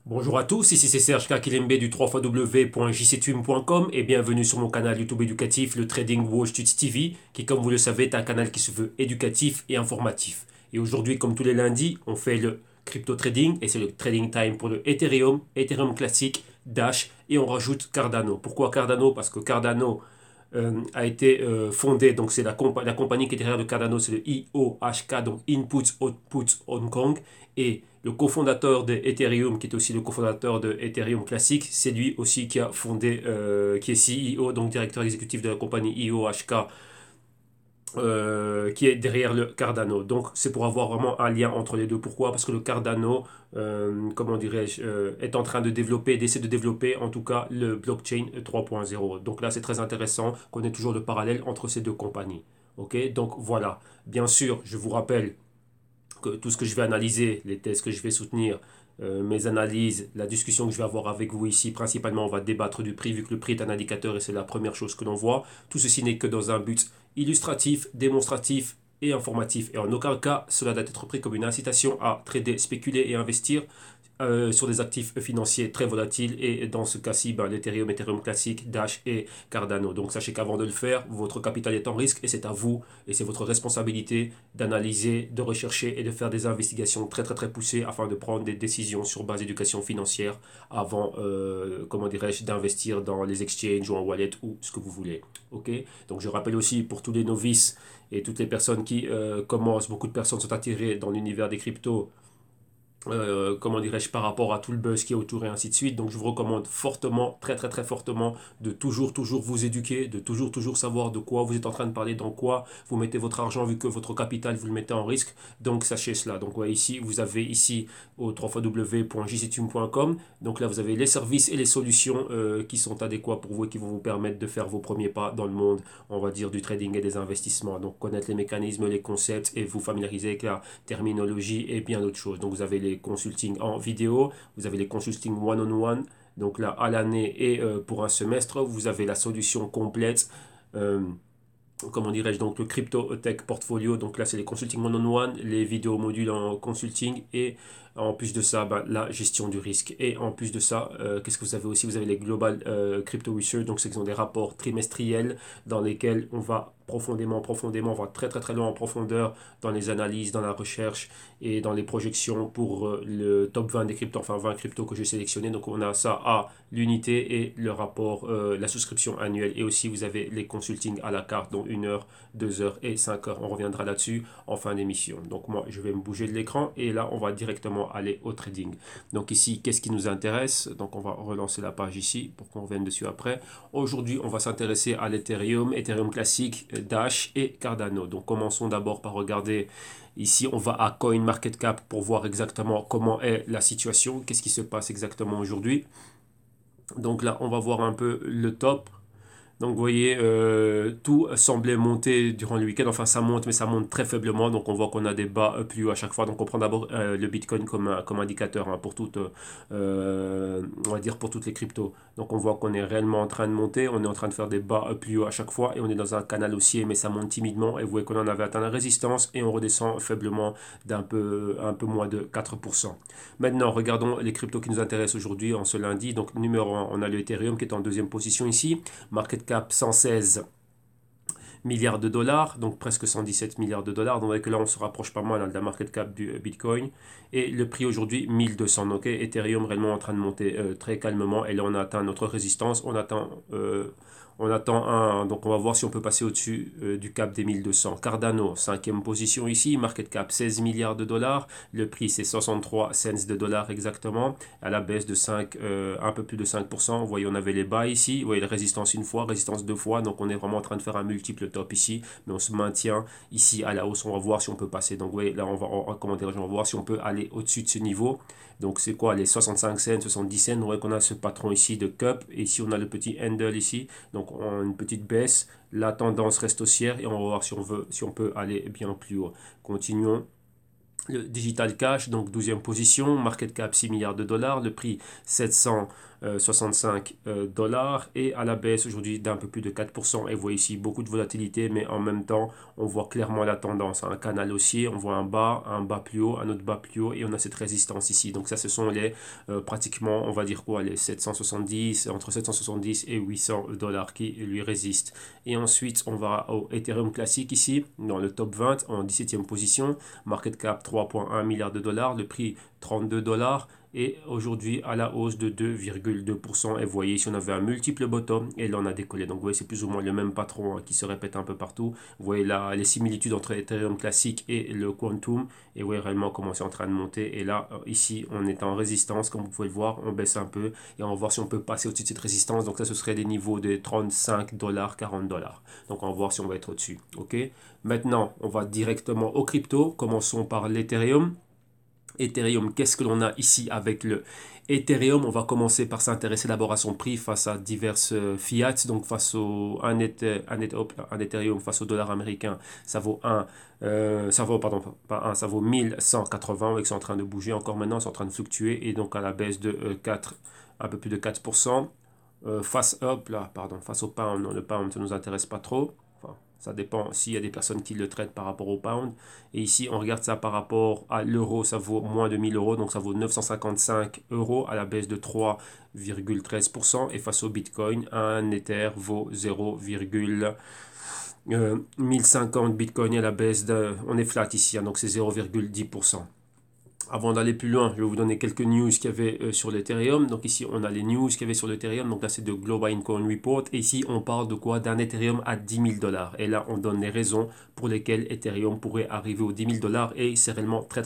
Bonjour à tous, ici c'est Serge Kakilembe du 3xw.jctune.com et bienvenue sur mon canal YouTube éducatif, le Trading Wall Street TV, qui comme vous le savez est un canal qui se veut éducatif et informatif. Et aujourd'hui, comme tous les lundis, on fait le crypto trading et c'est le trading time pour le Ethereum, Ethereum classique, Dash et on rajoute Cardano. Pourquoi Cardano? Parce que Cardano a été fondé, donc c'est la compagnie qui est derrière le Cardano, c'est le IOHK, donc Inputs Outputs Hong Kong, et le cofondateur de Ethereum, qui est aussi le cofondateur de Ethereum classique, c'est lui aussi qui a fondé, qui est CEO, donc directeur exécutif de la compagnie IOHK, qui est derrière le Cardano. Donc c'est pour avoir vraiment un lien entre les deux. Pourquoi? Parce que le Cardano, comment dirais-je, est en train de développer, d'essayer de développer en tout cas le blockchain 3.0. Donc là c'est très intéressant qu'on ait toujours le parallèle entre ces deux compagnies. Ok, donc voilà. Bien sûr, je vous rappelle que tout ce que je vais analyser, les thèses que je vais soutenir, mes analyses, la discussion que je vais avoir avec vous ici, principalement, on va débattre du prix, vu que le prix est un indicateur et c'est la première chose que l'on voit. Tout ceci n'est que dans un but illustratif, démonstratif et informatif. Et en aucun cas, cela doit être pris comme une incitation à trader, spéculer et investir sur des actifs financiers très volatiles et dans ce cas-ci, ben, l'Ethereum, Ethereum classique, Dash et Cardano. Donc sachez qu'avant de le faire, votre capital est en risque et c'est à vous et c'est votre responsabilité d'analyser, de rechercher et de faire des investigations très très très poussées afin de prendre des décisions sur base d'éducation financière avant, comment dirais-je, d'investir dans les exchanges ou en wallet ou ce que vous voulez. Ok. Donc je rappelle aussi pour tous les novices et toutes les personnes qui commencent, beaucoup de personnes sont attirées dans l'univers des cryptos, comment dirais-je, par rapport à tout le buzz qui est autour et ainsi de suite. Donc je vous recommande fortement, très très très fortement, de toujours vous éduquer, de toujours savoir de quoi vous êtes en train de parler, dans quoi vous mettez votre argent, vu que votre capital vous le mettez en risque. Donc sachez cela. Donc ouais, ici, vous avez ici au www.jctune.com. Donc là, vous avez les services et les solutions qui sont adéquats pour vous et qui vont vous permettre de faire vos premiers pas dans le monde, on va dire, du trading et des investissements. Donc connaître les mécanismes, les concepts et vous familiariser avec la terminologie et bien d'autres choses. Donc vous avez les consulting en vidéo, vous avez les consulting one-on-one, donc là à l'année et pour un semestre, vous avez la solution complète. euh, comment dirais-je, donc le crypto tech portfolio, donc là c'est les consulting one-on-one, les vidéos modules en consulting et en plus de ça, bah, la gestion du risque. Et en plus de ça, qu'est-ce que vous avez aussi? Vous avez les Global Crypto Research, donc ce sont des rapports trimestriels dans lesquels on va profondément, on va très très très loin en profondeur dans les analyses, dans la recherche et dans les projections pour le top 20 des cryptos, enfin 20 cryptos que j'ai sélectionnés. Donc on a ça à l'unité et le rapport, la souscription annuelle. Et aussi vous avez les consulting à la carte, dont 1 heure, 2 heures et 5 heures. On reviendra là-dessus en fin d'émission. Donc moi je vais me bouger de l'écran et là on va directement aller au trading. Donc ici, qu'est-ce qui nous intéresse? Donc on va relancer la page ici pour qu'on revienne dessus après. Aujourd'hui, on va s'intéresser à l'Ethereum, Ethereum classique, Dash et Cardano. Donc commençons d'abord par regarder ici, on va à CoinMarketCap pour voir exactement comment est la situation, qu'est-ce qui se passe exactement aujourd'hui. Donc là, on va voir un peu le top. Donc vous voyez, tout semblait monter durant le week-end. Enfin, ça monte, mais ça monte très faiblement. Donc on voit qu'on a des bas plus hauts à chaque fois. Donc on prend d'abord le Bitcoin comme indicateur hein, pour toutes, on va dire pour toutes les cryptos. Donc on voit qu'on est réellement en train de monter. On est en train de faire des bas plus hauts à chaque fois. Et on est dans un canal haussier, mais ça monte timidement. Et vous voyez qu'on en avait atteint la résistance et on redescend faiblement un peu moins de 4%. Maintenant, regardons les cryptos qui nous intéressent aujourd'hui en ce lundi. Donc numéro 1, on a le Ethereum qui est en deuxième position ici. Market cap 116 milliards de dollars, donc presque 117 milliards de dollars. Donc, vous voyez que là, on se rapproche pas mal hein, de la market cap du Bitcoin. Et le prix aujourd'hui, 1200. Donc, Ethereum réellement en train de monter très calmement. Et là, on a atteint notre résistance. On attend un. Donc, on va voir si on peut passer au-dessus du cap des 1200. Cardano, cinquième position ici. Market cap 16 milliards de dollars. Le prix, c'est 63 cents de dollars exactement. À la baisse de 5, un peu plus de 5%. Vous voyez, on avait les bas ici. Vous voyez, la résistance une fois, résistance deux fois. Donc, on est vraiment en train de faire un multiple top ici. Mais on se maintient ici à la hausse. On va voir si on peut passer. Donc, vous voyez, là, comment dire, on va voir si on peut aller au-dessus de ce niveau. Donc, c'est quoi les 65 cents, 70 cents? Vous voyez qu'on a ce patron ici de cup. Et ici, on a le petit handle ici. Donc, on a une petite baisse. La tendance reste haussière. Et on va voir si on peut aller bien plus haut. Continuons. Le Digital Cash, donc 12e position, market cap 6 milliards de dollars, le prix 700 65 dollars et à la baisse aujourd'hui d'un peu plus de 4%. Et vous voyez ici beaucoup de volatilité, mais en même temps, on voit clairement la tendance. Un canal haussier, on voit un bas plus haut, un autre bas plus haut et on a cette résistance ici. Donc ça, ce sont les pratiquement, on va dire quoi, les 770, entre 770 et 800 dollars qui lui résistent. Et ensuite, on va au Ethereum classique ici, dans le top 20, en 17e position, market cap 3,1 milliards de dollars, le prix 32 dollars et aujourd'hui à la hausse de 2,2%. Et vous voyez, si on avait un multiple bottom et là on a décollé. Donc vous voyez, c'est plus ou moins le même patron qui se répète un peu partout. Vous voyez là les similitudes entre Ethereum classique et le Quantum. Et vous voyez réellement comment c'est en train de monter. Et là, ici, on est en résistance. Comme vous pouvez le voir, on baisse un peu et on va voir si on peut passer au-dessus de cette résistance. Donc ça, ce serait des niveaux de 35 dollars, 40 dollars. Donc on va voir si on va être au-dessus. Ok. Maintenant, on va directement au crypto. Commençons par l'Ethereum. Ethereum, qu'est-ce que l'on a ici avec le Ethereum? On va commencer par s'intéresser d'abord à son prix face à diverses fiat. Donc face au un Ethereum face au dollar américain, ça vaut ça vaut, pardon, pas 1, ça vaut 1180, et que c'est en train de bouger encore maintenant, c'est en train de fluctuer et donc à la baisse de 4, un peu plus de 4%. Face au pound, non, le pound, ça ne nous intéresse pas trop. Enfin, ça dépend s'il y a des personnes qui le traitent par rapport au pound. Et ici, on regarde ça par rapport à l'euro, ça vaut moins de 1000 euros, donc ça vaut 955 euros à la baisse de 3,13%. Et face au Bitcoin, un Ether vaut 0,1050 Bitcoin à la baisse on est flat ici, hein, donc c'est 0,10%. Avant d'aller plus loin, je vais vous donner quelques news qu'il y avait sur l'Ethereum. Donc ici, on a les news qu'il y avait sur l'Ethereum. Donc là, c'est de Global Coin Report. Et ici, on parle de quoi? D'un Ethereum à 10 000 dollars. Et là, on donne les raisons pour lesquelles Ethereum pourrait arriver aux 10 000 dollars. Et c'est réellement très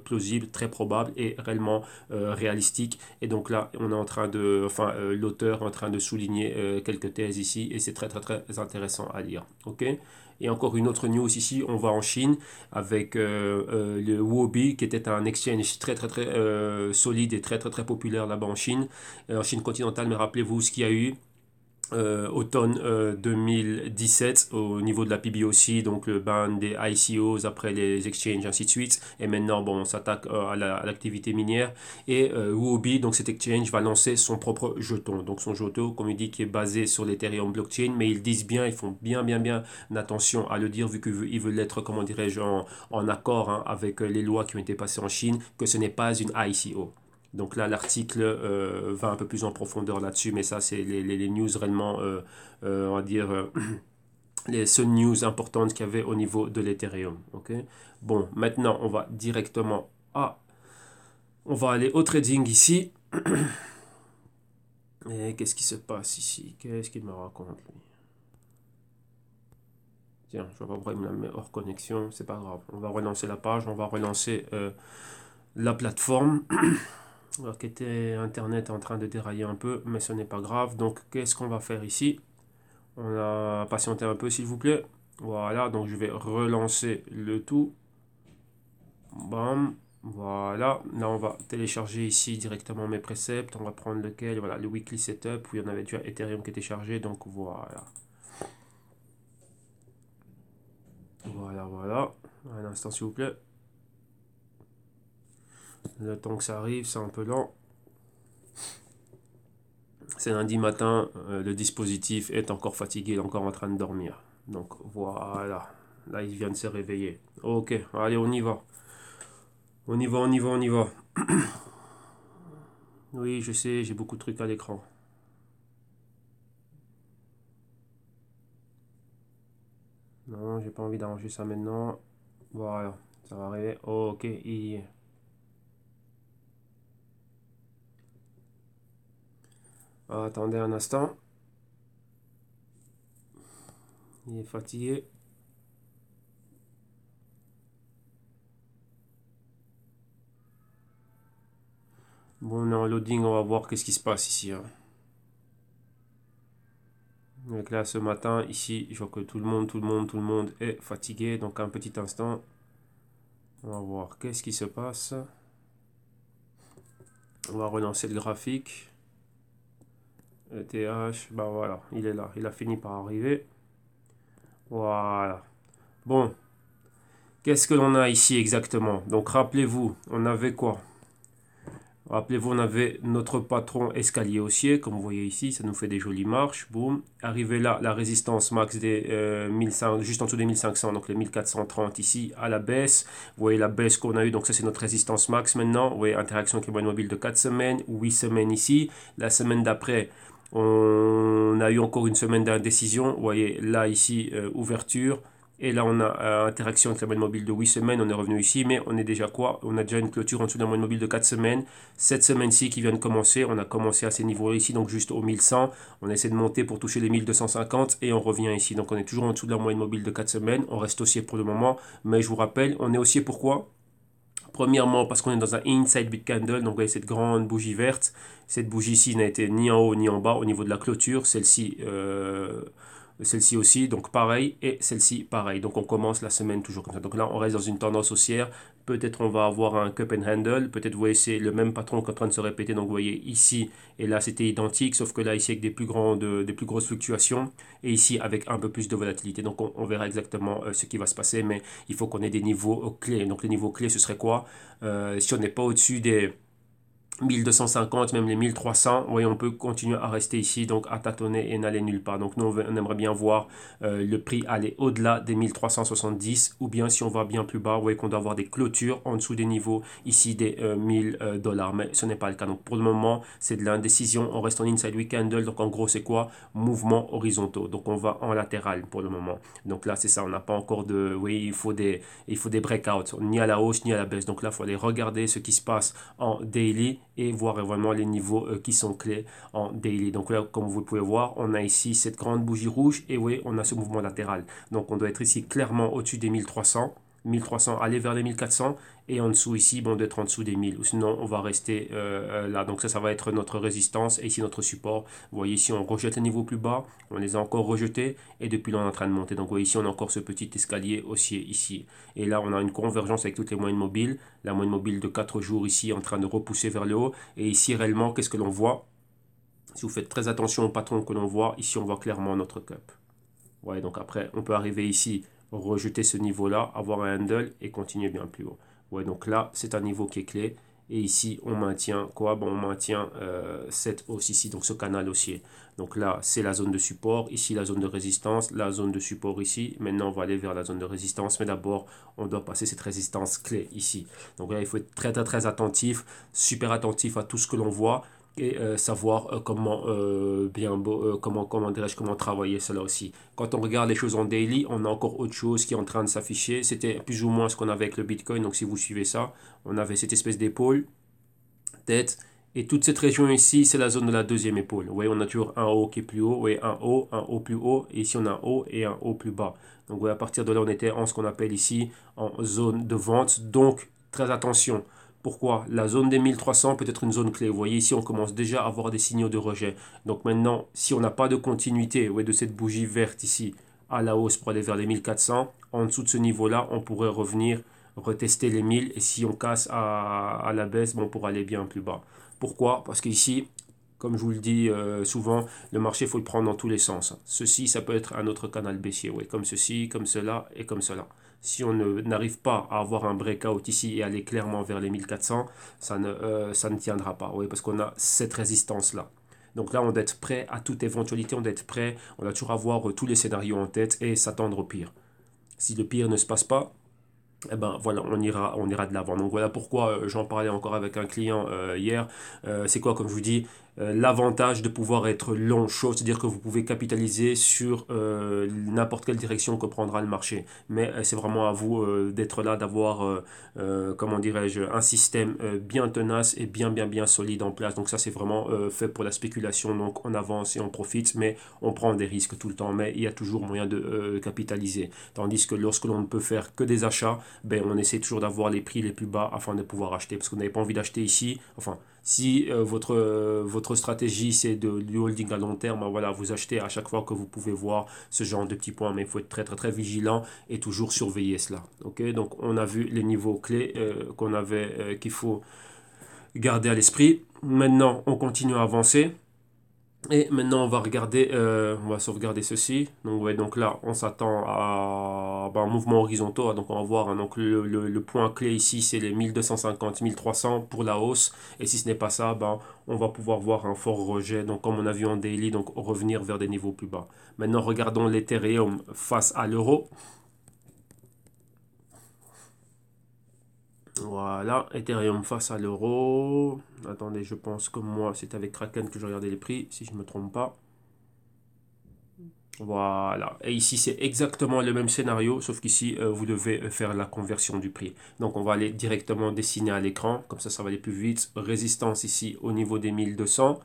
plausible, très probable et réellement réalistique. Et donc là, on est en train de, l'auteur est en train de souligner quelques thèses ici. Et c'est très intéressant à lire. Ok? Et encore une autre news ici, on va en Chine avec le Huobi qui était un exchange très solide et très populaire là-bas en Chine continentale. Mais rappelez-vous ce qu'il y a eu automne 2017 au niveau de la PBOC, donc le ban des ICOs après les exchanges, ainsi de suite. Et maintenant, bon, on s'attaque à l'activité minière. Et Huobi, donc cet exchange, va lancer son propre jeton. Donc son jeton, comme il dit, qui est basé sur l'Ethereum blockchain, mais ils disent bien, ils font bien attention à le dire, vu qu'ils veulent être, comment dirais-je, en accord hein, avec les lois qui ont été passées en Chine, que ce n'est pas une ICO. Donc là, l'article va un peu plus en profondeur là-dessus, mais ça, c'est les news réellement, on va dire, les seules news importantes qu'il y avait au niveau de l'Ethereum. Okay. Bon, maintenant, on va directement on va aller au trading ici. Et qu'est-ce qui se passe ici? Qu'est-ce qu'il me raconte, lui? Tiens, je vois pas pourquoi il me la met hors connexion, c'est pas grave. On va relancer la page, on va relancer la plateforme. Alors qu'était Internet en train de dérailler un peu, mais ce n'est pas grave. Donc, qu'est-ce qu'on va faire ici? On a patienté un peu, s'il vous plaît. Voilà, donc je vais relancer le tout. Bam, voilà. Là, on va télécharger ici directement mes préceptes. On va prendre lequel? Voilà, le weekly setup, où il y en avait déjà Ethereum qui était chargé. Donc, voilà. Voilà. Un instant, s'il vous plaît. Le temps que ça arrive, c'est un peu lent. C'est lundi matin, le dispositif est encore fatigué, il est encore en train de dormir. Donc voilà, là il vient de se réveiller. Ok, allez on y va. On y va. Oui, je sais, j'ai beaucoup de trucs à l'écran. Non, j'ai pas envie d'arranger ça maintenant. Voilà, ça va arriver. Ok, il y est. Attendez un instant. Il est fatigué. Bon, on est en loading, on va voir qu'est-ce qui se passe ici. Hein. Donc là, ce matin, ici, je vois que tout le monde est fatigué. Donc un petit instant, on va voir qu'est-ce qui se passe. On va relancer le graphique. ETH, bah voilà, il est là. Il a fini par arriver. Voilà. Bon, qu'est-ce que l'on a ici exactement? Donc rappelez-vous, on avait quoi? Rappelez-vous, on avait notre patron escalier haussier, comme vous voyez ici, ça nous fait des jolies marches. Boum. Arrivé là, la résistance max des 1500, juste en dessous des 1500, donc les 1430 ici à la baisse. Vous voyez la baisse qu'on a eue, donc ça c'est notre résistance max maintenant. Vous voyez, interaction avec les moyennes mobiles de 4 semaines, 8 semaines ici. La semaine d'après, on a eu encore une semaine d'indécision. Vous voyez là ici, ouverture. Et là, on a interaction avec la moyenne mobile de 8 semaines. On est revenu ici, mais on est déjà quoi? On a déjà une clôture en dessous de la moyenne mobile de 4 semaines. Cette semaine-ci qui vient de commencer, on a commencé à ces niveaux-là ici, donc juste au 1100. On essaie de monter pour toucher les 1250 et on revient ici. Donc on est toujours en dessous de la moyenne mobile de 4 semaines. On reste haussier pour le moment, mais je vous rappelle, on est haussier pourquoi? Premièrement, parce qu'on est dans un inside big candle, donc vous voyez cette grande bougie verte. Cette bougie-ci n'a été ni en haut ni en bas au niveau de la clôture. Celle-ci aussi, donc pareil, et celle-ci pareil. Donc on commence la semaine toujours comme ça. Donc là, on reste dans une tendance haussière. Peut-être on va avoir un cup and handle. Peut-être, vous voyez, c'est le même patron qui est en train de se répéter. Donc vous voyez ici et là, c'était identique, sauf que là, ici, avec des plus grosses fluctuations. Et ici, avec un peu plus de volatilité. Donc on verra exactement ce qui va se passer. Mais il faut qu'on ait des niveaux clés. Donc les niveaux clés, ce serait quoi? Si on n'est pas au-dessus des 1250, même les 1300, oui, on peut continuer à rester ici, donc à tâtonner et n'aller nulle part. Donc nous, on aimerait bien voir le prix aller au-delà des 1370, ou bien si on va bien plus bas, vous voyez qu'on doit avoir des clôtures en dessous des niveaux ici des 1000 dollars, mais ce n'est pas le cas. Donc pour le moment, c'est de l'indécision, on reste en inside week candle, donc en gros c'est quoi? Mouvement horizontaux, donc on va en latéral pour le moment. Donc là c'est ça, on n'a pas encore de, oui, il faut des breakouts, ni à la hausse ni à la baisse. Donc là, il faut aller regarder ce qui se passe en daily et voir vraiment les niveaux qui sont clés en daily. Donc là, comme vous pouvez voir, on a ici cette grande bougie rouge et oui, on a ce mouvement latéral. Donc on doit être ici clairement au-dessus des 1300. 1300, aller vers les 1400 et en dessous ici, bon, d'être en dessous des 1000. Ou sinon, on va rester là. Donc ça va être notre résistance et ici notre support. Vous voyez ici, on rejette les niveaux plus bas. On les a encore rejetés et depuis là, on est en train de monter. Donc vous voyez ici, on a encore ce petit escalier haussier ici. Et là, on a une convergence avec toutes les moyennes mobiles. La moyenne mobile de 4 jours ici en train de repousser vers le haut. Et ici, réellement, qu'est-ce que l'on voit? Si vous faites très attention au patron que l'on voit, ici, on voit clairement notre cup. Ouais, donc après, on peut arriver ici, rejeter ce niveau-là, avoir un handle et continuer bien plus haut. Ouais, donc là, c'est un niveau qui est clé. Et ici, on maintient quoi? Bon, on maintient cette hausse ici, donc ce canal haussier. Donc là, c'est la zone de support. Ici, la zone de résistance, la zone de support ici. Maintenant, on va aller vers la zone de résistance. Mais d'abord, on doit passer cette résistance clé ici. Donc là, il faut être très, très, très attentif, super attentif à tout ce que l'on voit et savoir comment dirais-je, comment travailler cela aussi. Quand on regarde les choses en daily, on a encore autre chose qui est en train de s'afficher. C'était plus ou moins ce qu'on avait avec le Bitcoin. Donc si vous suivez ça, on avait cette espèce d'épaule, tête. Et toute cette région ici, c'est la zone de la deuxième épaule. Vous voyez, on a toujours un haut qui est plus haut. Vous voyez, un haut plus haut. Et ici, on a un haut et un haut plus bas. Donc, vous voyez, à partir de là, on était en ce qu'on appelle ici en zone de vente. Donc, très attention. Pourquoi? La zone des 1300 peut être une zone clé. Vous voyez, ici, on commence déjà à avoir des signaux de rejet. Donc, maintenant, si on n'a pas de continuité, vous voyez, de cette bougie verte ici à la hausse pour aller vers les 1400, en dessous de ce niveau-là, on pourrait revenir retester les 1000 et si on casse à la baisse, bon, pour aller bien plus bas. Pourquoi? Parce qu'ici, comme je vous le dis souvent, le marché, il faut le prendre dans tous les sens. Ceci, ça peut être un autre canal baissier, ouais, comme ceci, comme cela et comme cela. Si on n'arrive pas à avoir un breakout ici et aller clairement vers les 1400, ça ne tiendra pas, ouais, parce qu'on a cette résistance-là. Donc là, on doit être prêt à toute éventualité, on doit être prêt, on doit toujours avoir tous les scénarios en tête et s'attendre au pire. Si le pire ne se passe pas, eh ben voilà, on ira de l'avant. Donc voilà pourquoi j'en parlais encore avec un client hier. C'est quoi, comme je vous dis, l'avantage de pouvoir être long chaud, c'est-à-dire que vous pouvez capitaliser sur n'importe quelle direction que prendra le marché. Mais c'est vraiment à vous d'être là, d'avoir, comment dirais-je, un système bien tenace et bien solide en place. Donc ça, c'est vraiment fait pour la spéculation. Donc on avance et on profite, mais on prend des risques tout le temps. Mais il y a toujours moyen de capitaliser. Tandis que lorsque l'on ne peut faire que des achats, ben, on essaie toujours d'avoir les prix les plus bas afin de pouvoir acheter. Parce que vous n'avez pas envie d'acheter ici. Enfin, si votre stratégie c'est du holding à long terme, ben voilà, vous achetez à chaque fois que vous pouvez voir ce genre de petits points. Mais il faut être très vigilant et toujours surveiller cela. Okay, donc on a vu les niveaux clés qu'il faut garder à l'esprit. Maintenant, on continue à avancer. Et maintenant, on va regarder, on va sauvegarder ceci. Donc, ouais, donc là, on s'attend à un mouvement horizontal. Donc, on va voir, hein, donc le point clé ici, c'est les 1250, 1300 pour la hausse. Et si ce n'est pas ça, ben, on va pouvoir voir un fort rejet. Donc, comme on a vu en daily, donc revenir vers des niveaux plus bas. Maintenant, regardons l'Ethereum face à l'euro. Voilà, Ethereum face à l'euro. Attendez, je pense que moi, c'est avec Kraken que je regardais les prix, si je ne me trompe pas. Voilà. Et ici, c'est exactement le même scénario, sauf qu'ici, vous devez faire la conversion du prix. Donc, on va aller directement dessiner à l'écran. Comme ça va aller plus vite. Résistance ici au niveau des 1200.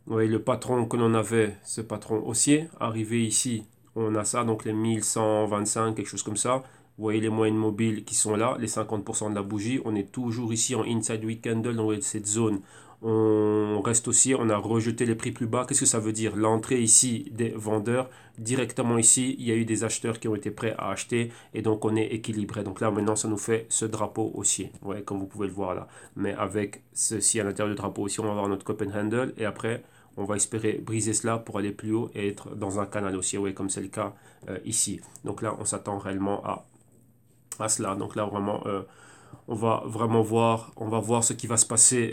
Vous voyez le patron que l'on avait, ce patron haussier. Arrivé ici, on a ça, donc les 1125, quelque chose comme ça. Vous voyez les moyennes mobiles qui sont là, les 50% de la bougie. On est toujours ici en inside week candle, dans cette zone. On reste aussi, on a rejeté les prix plus bas. Qu'est-ce que ça veut dire? L'entrée ici des vendeurs, directement ici, il y a eu des acheteurs qui ont été prêts à acheter et donc on est équilibré. Donc là maintenant, ça nous fait ce drapeau haussier, ouais, comme vous pouvez le voir là. Mais avec ceci à l'intérieur du drapeau aussi, on va avoir notre cup and handle et après, on va espérer briser cela pour aller plus haut et être dans un canal haussier, ouais, comme c'est le cas ici. Donc là, on s'attend réellement à cela. Donc là, vraiment, on va vraiment voir, on va voir ce qui va se passer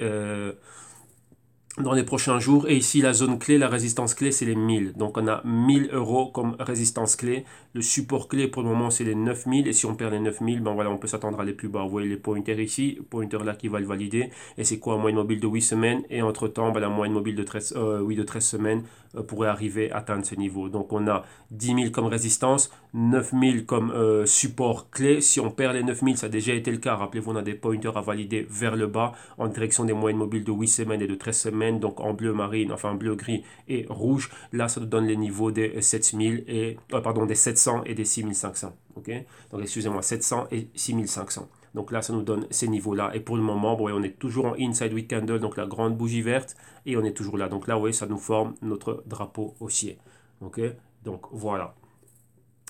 dans les prochains jours. Et ici, la zone clé, la résistance clé, c'est les 1000. Donc, on a 1000 euros comme résistance clé. Le support clé, pour le moment, c'est les 9000. Et si on perd les 9000, ben voilà, on peut s'attendre à aller plus bas. Vous voyez les pointers ici, pointer là qui va le valider. Et c'est quoi, moyenne mobile de 8 semaines. Et entre-temps, ben, la moyenne mobile de 13, de 13 semaines pourrait arriver à atteindre ce niveau. Donc, on a 10 000 comme résistance, 9000 comme support clé. Si on perd les 9000, ça a déjà été le cas. Rappelez-vous, on a des pointers à valider vers le bas en direction des moyennes mobiles de 8 semaines et de 13 semaines, donc en bleu marine, enfin bleu, gris et rouge. Là, ça nous donne les niveaux des 7000 et, pardon, des 700 et des 6500. Ok, donc excusez-moi, 700 et 6500. Donc là, ça nous donne ces niveaux-là. Et pour le moment, bon, on est toujours en inside week candle, donc la grande bougie verte, et on est toujours là. Donc là, oui, ça nous forme notre drapeau haussier. Ok, donc voilà.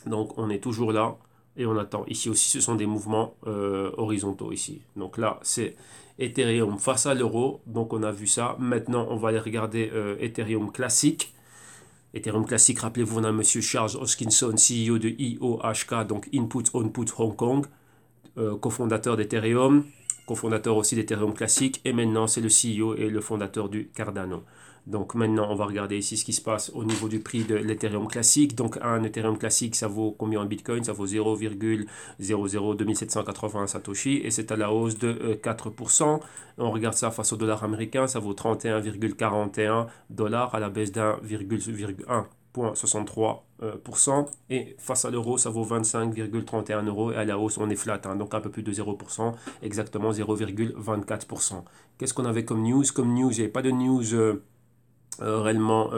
Donc on est toujours là et on attend. Ici aussi, ce sont des mouvements horizontaux ici. Donc là, c'est Ethereum face à l'euro. Donc on a vu ça. Maintenant, on va aller regarder Ethereum classique. Ethereum classique, rappelez-vous, on a Monsieur Charles Hoskinson, CEO de IOHK, donc Input Output Hong Kong, cofondateur d'Ethereum, cofondateur aussi d'Ethereum classique. Et maintenant, c'est le CEO et le fondateur du Cardano. Donc maintenant, on va regarder ici ce qui se passe au niveau du prix de l'Ethereum classique. Donc un Ethereum classique, ça vaut combien en Bitcoin? Ça vaut 0,002780 Satoshi et c'est à la hausse de 4%. On regarde ça face au dollar américain, ça vaut 31,41 dollars à la baisse d'1,63%. Et face à l'euro, ça vaut 25,31 euros et à la hausse, on est flat, hein, donc un peu plus de 0%, exactement 0,24%. Qu'est-ce qu'on avait comme news? Comme news, il n'y avait pas de news réellement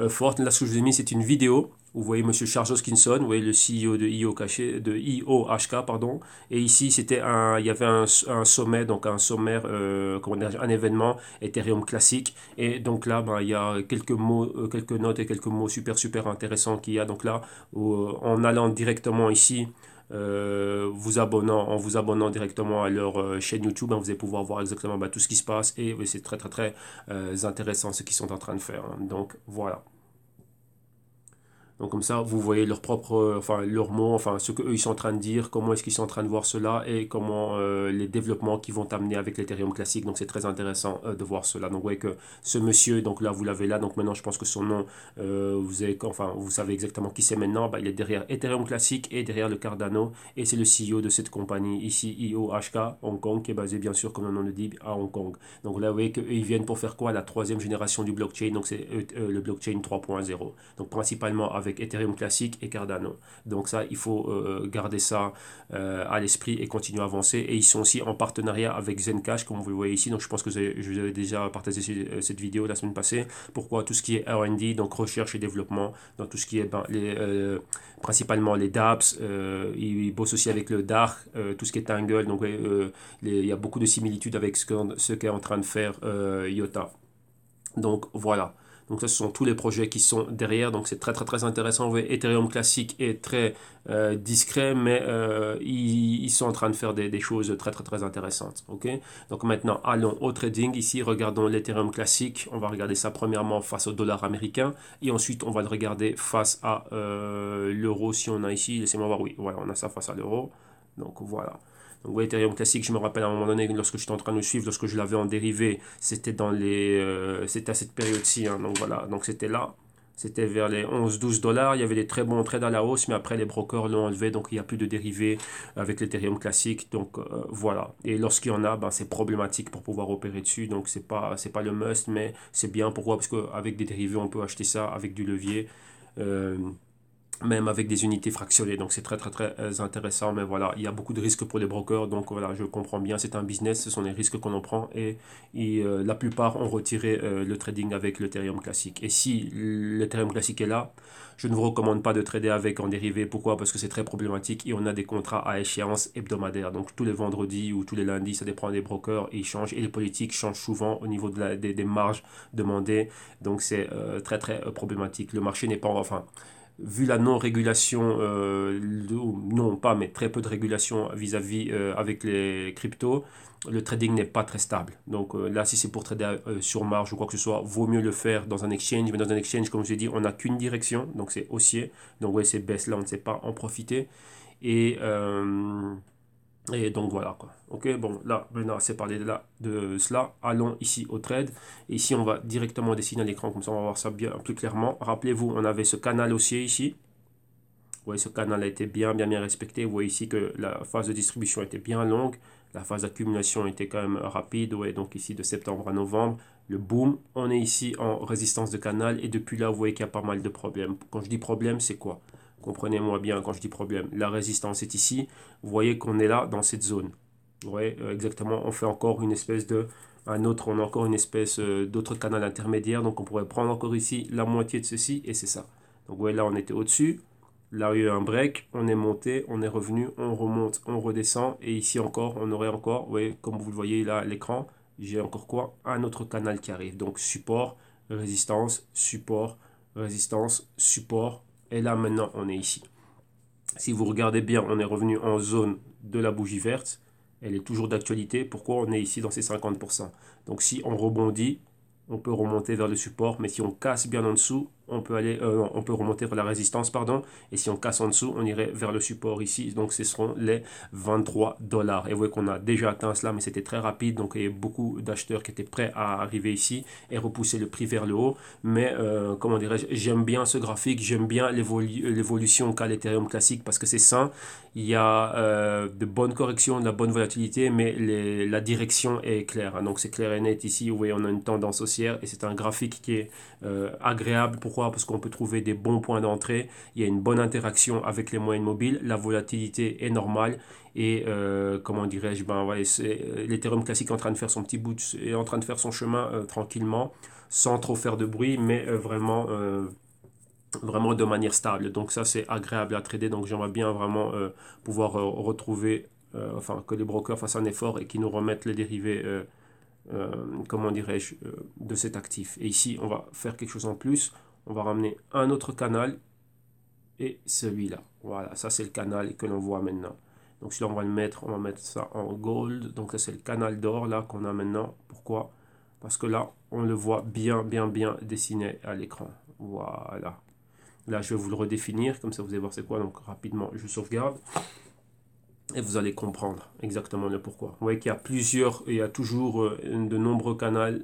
forte. Là, ce que je vous ai mis, c'est une vidéo. Vous voyez Monsieur Charles Hoskinson, vous voyez le CEO de IOHK, pardon. Et ici, il y avait un sommet, donc un sommaire, comment dire, un événement Ethereum classique. Et donc là, ben, il y a quelques mots, quelques notes et quelques mots super intéressants qu'il y a. Donc là, en allant directement ici, en vous abonnant directement à leur chaîne YouTube, hein, vous allez pouvoir voir exactement tout ce qui se passe et c'est très intéressant ce qu'ils sont en train de faire, hein. Donc voilà. Donc comme ça, vous voyez leur propre, enfin leurs mots, enfin ce qu'eux ils sont en train de dire, comment est-ce qu'ils sont en train de voir cela et comment les développements qu'ils vont amener avec l'Ethereum classique. Donc c'est très intéressant de voir cela. Donc vous voyez que ce monsieur, donc là vous l'avez là. Donc maintenant je pense que son nom, vous savez exactement qui c'est maintenant. Bah, il est derrière Ethereum classique et derrière le Cardano et c'est le CEO de cette compagnie ici IOHK Hong Kong qui est basé bien sûr comme le nom le dit à Hong Kong. Donc là vous voyez qu'ils viennent pour faire quoi? La troisième génération du blockchain. Donc c'est le blockchain 3.0. Donc principalement avec Ethereum classique et Cardano. Donc ça, il faut garder ça à l'esprit et continuer à avancer. Et ils sont aussi en partenariat avec Zencash, comme vous le voyez ici. Donc je pense que je vous avais déjà partagé cette vidéo la semaine passée. Pourquoi tout ce qui est R&D, donc recherche et développement, dans tout ce qui est principalement les dApps, ils bossent aussi avec le Dark, tout ce qui est Tangle. Donc il y a beaucoup de similitudes avec ce qu'est en train de faire IOTA. Donc voilà. Donc ça, ce sont tous les projets qui sont derrière. Donc c'est très très très intéressant. Vous voyez, Ethereum classique est très discret, mais ils sont en train de faire des choses très très très intéressantes. Ok. Donc maintenant, allons au trading. Ici, regardons l'Ethereum classique. On va regarder ça premièrement face au dollar américain et ensuite on va le regarder face à l'euro. Si on a ici, laissez-moi voir. Oui, voilà, on a ça face à l'euro. Donc voilà. Donc ouais, Ethereum classique, je me rappelle à un moment donné, lorsque j'étais en train de le suivre, lorsque je l'avais en dérivé, c'était c'était à cette période-ci. Hein. Donc voilà, donc c'était là. C'était vers les 11-12 dollars. Il y avait des très bons trades à la hausse, mais après les brokers l'ont enlevé, donc il n'y a plus de dérivés avec l'Ethereum classique. Donc voilà. Et lorsqu'il y en a, ben, c'est problématique pour pouvoir opérer dessus. Donc c'est pas le must, mais c'est bien. Pourquoi? Parce qu'avec des dérivés, on peut acheter ça avec du levier. Euh, Même avec des unités fractionnées. Donc c'est très très très intéressant. Mais voilà, il y a beaucoup de risques pour les brokers. Donc voilà, je comprends bien, c'est un business, ce sont les risques qu'on en prend. Et la plupart ont retiré le trading avec l'Ethereum classique. Et si l'Ethereum classique est là, je ne vous recommande pas de trader avec en dérivé. Pourquoi? Parce que c'est très problématique et on a des contrats à échéance hebdomadaire. Donc tous les vendredis ou tous les lundis, ça dépend des brokers et ils changent. Et les politiques changent souvent au niveau des marges demandées. Donc c'est très très problématique. Le marché n'est pas... Enfin, vu la non-régulation, non pas, mais très peu de régulation vis-à-vis avec les cryptos, le trading n'est pas très stable. Donc là, si c'est pour trader sur marge ou quoi que ce soit, vaut mieux le faire dans un exchange. Mais dans un exchange, comme je l'ai dit, on n'a qu'une direction, donc c'est haussier. Donc ouais, c'est baisse là, on ne sait pas en profiter. Et et donc voilà quoi. Ok, bon là, maintenant c'est parlé de cela. Allons ici au trade. Et ici, on va directement dessiner à l'écran, comme ça on va voir ça bien plus clairement. Rappelez-vous, on avait ce canal haussier ici. Vous voyez, ce canal a été bien respecté. Vous voyez ici que la phase de distribution était bien longue. La phase d'accumulation était quand même rapide. Ouais, donc ici de septembre à novembre, le boom. On est ici en résistance de canal. Et depuis là, vous voyez qu'il y a pas mal de problèmes. Quand je dis problème, c'est quoi? Comprenez-moi bien quand je dis problème. La résistance est ici. Vous voyez qu'on est là dans cette zone. Vous voyez, exactement. On fait encore une espèce de... on a encore une espèce d'autre canal intermédiaire. Donc on pourrait prendre encore ici la moitié de ceci. Et c'est ça. Donc vous voyez là, on était au-dessus. Là, il y a eu un break, on est monté, on est revenu, on remonte, on redescend. Et ici encore, on aurait encore, vous voyez, comme vous le voyez là à l'écran, j'ai encore quoi? Un autre canal qui arrive. Donc support, résistance, support, résistance, support. Et là, maintenant, on est ici. Si vous regardez bien, on est revenu en zone de la bougie verte. Elle est toujours d'actualité. Pourquoi on est ici dans ces 50%? Donc si on rebondit, on peut remonter vers le support, mais si on casse bien en dessous, on peut on peut remonter vers la résistance, pardon, et si on casse en dessous, on irait vers le support ici, donc ce seront les 23 dollars. Et vous voyez qu'on a déjà atteint cela, mais c'était très rapide, donc il y a beaucoup d'acheteurs qui étaient prêts à arriver ici et repousser le prix vers le haut, mais comment dirais-je, j'aime bien ce graphique, j'aime bien l'évolution qu'a l'Ethereum classique, parce que c'est sain, il y a de bonnes corrections, de la bonne volatilité, mais la direction est claire, hein. Donc c'est clair et net ici, vous voyez, on a une tendance haussière, et c'est un graphique qui est agréable. Pourquoi? Parce qu'on peut trouver des bons points d'entrée, il y a une bonne interaction avec les moyennes mobiles, la volatilité est normale, et comment dirais-je, ben ouais, l'Ethereum classique est en train de faire son petit bout, est en train de faire son chemin tranquillement, sans trop faire de bruit, mais vraiment de manière stable. Donc ça, c'est agréable à trader. Donc j'aimerais bien vraiment pouvoir retrouver, enfin que les brokers fassent un effort et qu'ils nous remettent les dérivés, comment dirais-je, de cet actif. Et ici, on va faire quelque chose en plus. On va ramener un autre canal et celui-là. Voilà, ça c'est le canal que l'on voit maintenant. Donc celui-là, on va mettre ça en gold. Donc ça, c'est le canal d'or là qu'on a maintenant. Pourquoi? Parce que là, on le voit bien dessiné à l'écran. Voilà. Là, je vais vous le redéfinir, comme ça vous allez voir c'est quoi. Donc rapidement, je sauvegarde. Et vous allez comprendre exactement le pourquoi. Vous voyez qu'il y a il y a toujours de nombreux canaux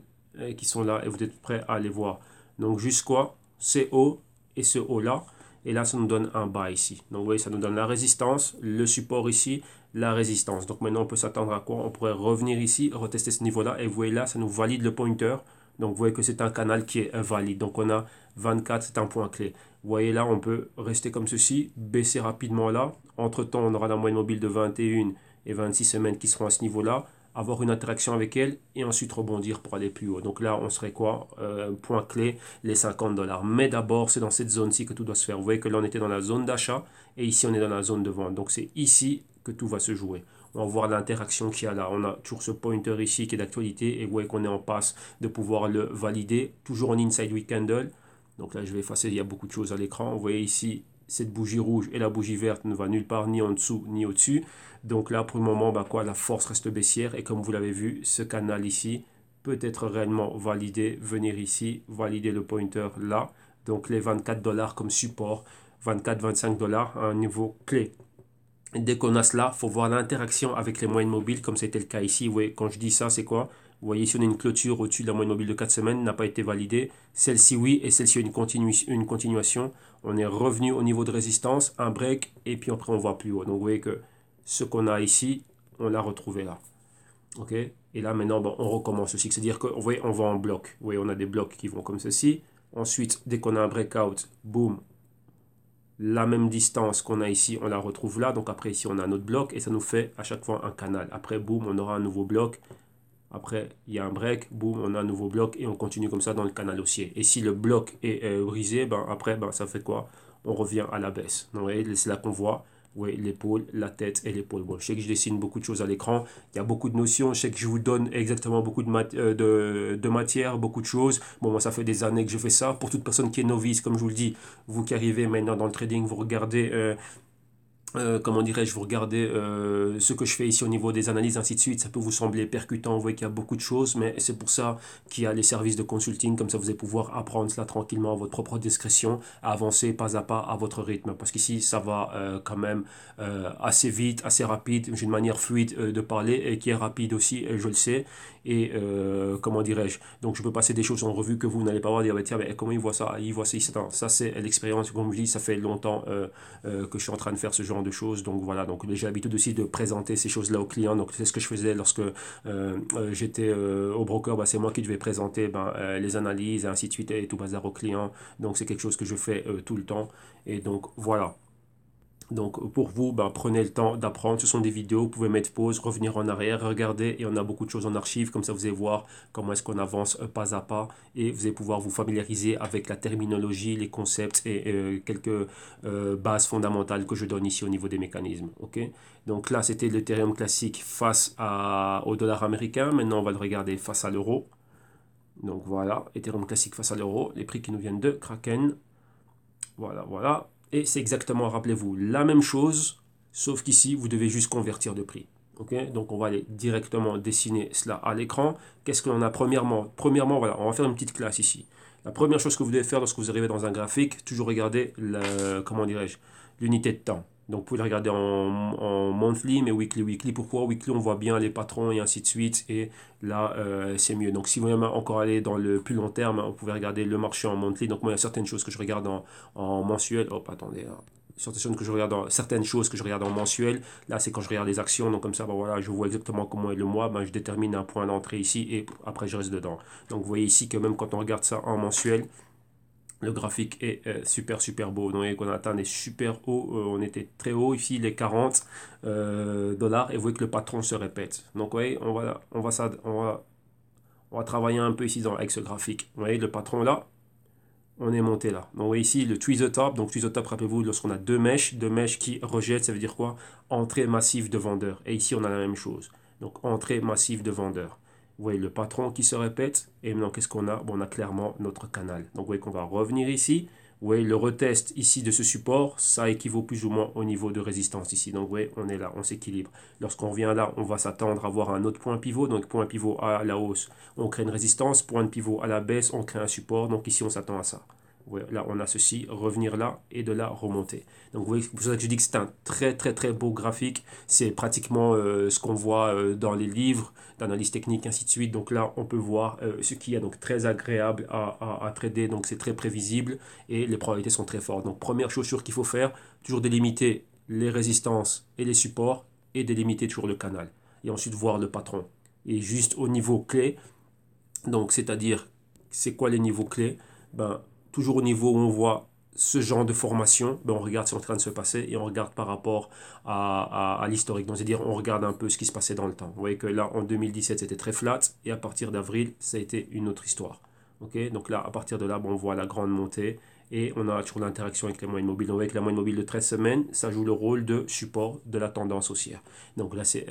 qui sont là et vous êtes prêts à les voir. Donc jusqu'à ces hauts et ce haut là. Et là, ça nous donne un bas ici. Donc vous voyez, ça nous donne la résistance, le support ici, la résistance. Donc maintenant, on peut s'attendre à quoi? On pourrait revenir ici, retester ce niveau-là. Et vous voyez là, ça nous valide le pointer. Donc vous voyez que c'est un canal qui est valide. Donc on a 24, c'est un point clé. Vous voyez là, on peut rester comme ceci, baisser rapidement là. Entre-temps, on aura la moyenne mobile de 21 et 26 semaines qui seront à ce niveau-là. Avoir une interaction avec elle et ensuite rebondir pour aller plus haut. Donc là, on serait quoi? Point clé, les 50 dollars. Mais d'abord, c'est dans cette zone-ci que tout doit se faire. Vous voyez que là, on était dans la zone d'achat et ici, on est dans la zone de vente. Donc c'est ici que tout va se jouer. On va voir l'interaction qu'il y a là. On a toujours ce pointer ici qui est d'actualité et vous voyez qu'on est en passe de pouvoir le valider. Toujours en inside week candle. Donc là, je vais effacer, il y a beaucoup de choses à l'écran. Vous voyez ici, cette bougie rouge et la bougie verte ne va nulle part, ni en dessous, ni au-dessus. Donc là, pour le moment, bah quoi, la force reste baissière. Et comme vous l'avez vu, ce canal ici peut être réellement validé. Venir ici, valider le pointer là. Donc les 24 $ comme support, 24-25 $, un niveau clé. Dès qu'on a cela, il faut voir l'interaction avec les moyennes mobiles, comme c'était le cas ici. Vous voyez, quand je dis ça, c'est quoi? Vous voyez ici, on a une clôture au-dessus de la moyenne mobile de 4 semaines, n'a pas été validée. Celle-ci, oui, et celle-ci, une continuation. On est revenu au niveau de résistance, un break, et puis après, on voit plus haut. Donc, vous voyez que ce qu'on a ici, on l'a retrouvé là. OK? Et là, maintenant, bon, on recommence aussi. C'est-à-dire qu'on on va en bloc. Vous voyez, on a des blocs qui vont comme ceci. Ensuite, dès qu'on a un breakout, boum, la même distance qu'on a ici, on la retrouve là. Donc après ici, on a notre bloc et ça nous fait à chaque fois un canal. Après, boum, on aura un nouveau bloc. Après, il y a un break, boum, on a un nouveau bloc et on continue comme ça dans le canal haussier. Et si le bloc est brisé, ben, après, ben, ça fait quoi? On revient à la baisse. Donc, vous voyez, c'est là qu'on voit. Oui, l'épaule, la tête et l'épaule. Bon, je sais que je dessine beaucoup de choses à l'écran. Il y a beaucoup de notions. Je sais que je vous donne exactement beaucoup de matière, beaucoup de choses. Bon, moi, ça fait des années que je fais ça. Pour toute personne qui est novice, comme je vous le dis, vous qui arrivez maintenant dans le trading, vous regardez comment dirais-je, vous regardez ce que je fais ici au niveau des analyses, ainsi de suite, ça peut vous sembler percutant, vous voyez qu'il y a beaucoup de choses, mais c'est pour ça qu'il y a les services de consulting, comme ça vous allez pouvoir apprendre cela tranquillement à votre propre discrétion, à avancer pas à pas à votre rythme, parce qu'ici ça va quand même assez vite, assez rapide, j'ai une manière fluide de parler et qui est rapide aussi, je le sais, et comment dirais-je, donc je peux passer des choses en revue que vous n'allez pas voir, dire tiens, mais comment il voit ça ici, ça c'est l'expérience, comme je dis, ça fait longtemps que je suis en train de faire ce genre de choses. Donc voilà, donc j'ai l'habitude aussi de présenter ces choses-là aux clients. Donc c'est ce que je faisais lorsque j'étais au broker. Bah, c'est moi qui devais présenter les analyses et ainsi de suite et tout bazar aux clients. Donc c'est quelque chose que je fais tout le temps. Et donc voilà. Donc pour vous, ben, prenez le temps d'apprendre. Ce sont des vidéos, vous pouvez mettre pause, revenir en arrière, regarder et on a beaucoup de choses en archive. Comme ça, vous allez voir comment est-ce qu'on avance pas à pas et vous allez pouvoir vous familiariser avec la terminologie, les concepts et quelques bases fondamentales que je donne ici au niveau des mécanismes. Ok. Donc là, c'était l'Ethereum classique face au dollar américain. Maintenant, on va le regarder face à l'euro. Donc voilà, Ethereum classique face à l'euro, les prix qui nous viennent de Kraken. Voilà, voilà. Et c'est exactement, rappelez-vous, la même chose, sauf qu'ici, vous devez juste convertir de prix. Okay, donc, on va aller directement dessiner cela à l'écran. Qu'est-ce que l'on a premièrement? Premièrement, voilà, on va faire une petite classe ici. La première chose que vous devez faire lorsque vous arrivez dans un graphique, toujours regarder, comment dirais-je, l'unité de temps. Donc, vous pouvez le regarder en monthly, mais weekly. Pourquoi weekly? On voit bien les patrons et ainsi de suite. Et là, c'est mieux. Donc, si vous voulez encore aller dans le plus long terme, vous pouvez regarder le marché en monthly. Donc, moi, il y a certaines choses que je regarde en mensuel. Hop, attendez. Certaines choses que je regarde en mensuel. Là, c'est quand je regarde les actions. Donc, comme ça, ben, voilà, je vois exactement comment est le mois. Ben, je détermine un point d'entrée ici et après, je reste dedans. Donc, vous voyez ici que même quand on regarde ça en mensuel, le graphique est super beau. Donc, on a atteint des super hauts. On était très haut ici, les 40 $. Et vous voyez que le patron se répète. Donc, vous voyez, on va travailler un peu ici avec ce graphique. Vous voyez, le patron là, on est monté là. Donc, vous voyez ici le tweeze the top. Donc, tweeze the top, rappelez-vous, lorsqu'on a deux mèches qui rejettent, ça veut dire quoi? Entrée massive de vendeurs. Et ici, on a la même chose. Donc, entrée massive de vendeurs. Vous voyez le patron qui se répète. Et maintenant, qu'est-ce qu'on a? Bon, on a clairement notre canal. Donc, vous voyez qu'on va revenir ici. Vous voyez le retest ici de ce support, ça équivaut plus ou moins au niveau de résistance ici. Donc, vous voyez, on est là, on s'équilibre. Lorsqu'on vient là, on va s'attendre à avoir un autre point pivot. Donc, point pivot à la hausse, on crée une résistance. Point de pivot à la baisse, on crée un support. Donc, ici, on s'attend à ça. Là, on a ceci, revenir là et de là remonter. Donc, vous voyez, c'est pour ça que je dis que c'est un très beau graphique. C'est pratiquement ce qu'on voit dans les livres d'analyse technique, ainsi de suite. Donc là, on peut voir ce qui est donc très agréable à trader. Donc, c'est très prévisible et les probabilités sont très fortes. Donc, première chose qu'il faut faire, toujours délimiter les résistances et les supports et délimiter toujours le canal. Et ensuite, voir le patron. Et juste au niveau clé, donc c'est-à-dire, c'est quoi les niveaux clés? Ben, toujours au niveau où on voit ce genre de formation, ben on regarde ce qui est en train de se passer et on regarde par rapport à l'historique. Donc, c'est-à-dire, on regarde un peu ce qui se passait dans le temps. Vous voyez que là, en 2017, c'était très flat et à partir d'avril, ça a été une autre histoire. Ok, donc là, à partir de là, bon, on voit la grande montée et on a toujours l'interaction avec les moyennes mobiles. Donc avec la moyenne mobile de 13 semaines, ça joue le rôle de support de la tendance haussière. Donc là, c'est,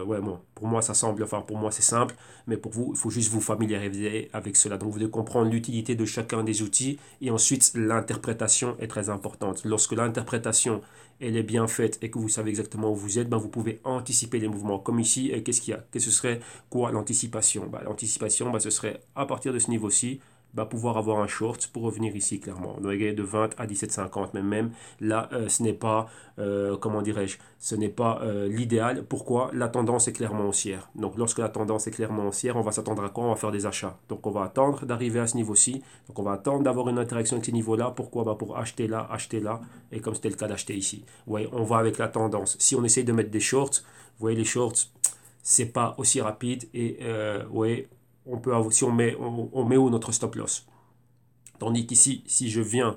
ouais, bon, pour moi, ça semble, enfin pour moi, c'est simple, mais pour vous, il faut juste vous familiariser avec cela. Donc vous devez comprendre l'utilité de chacun des outils, et ensuite, l'interprétation est très importante. Lorsque l'interprétation, elle est bien faite et que vous savez exactement où vous êtes, ben, vous pouvez anticiper les mouvements. Comme ici, qu'est-ce qu'il y a? Qu'est-ce que ce serait quoi l'anticipation? Ben, l'anticipation, ben, ce serait à partir de ce niveau-ci, bah, pouvoir avoir un short pour revenir ici clairement. Donc de 20 à 17,50, mais même là, ce n'est pas, comment dirais-je, ce n'est pas l'idéal. Pourquoi? La tendance est clairement haussière. Donc lorsque la tendance est clairement haussière, on va s'attendre à quoi? On va faire des achats. Donc on va attendre d'arriver à ce niveau-ci. Donc on va attendre d'avoir une interaction avec ces niveaux-là. Pourquoi? Bah, pour acheter là, et comme c'était le cas d'acheter ici. Vous voyez, on va avec la tendance. Si on essaye de mettre des shorts, vous voyez les shorts, c'est pas aussi rapide, et ouais, on peut avoir, si on met où notre stop loss. Tandis qu'ici, si je viens,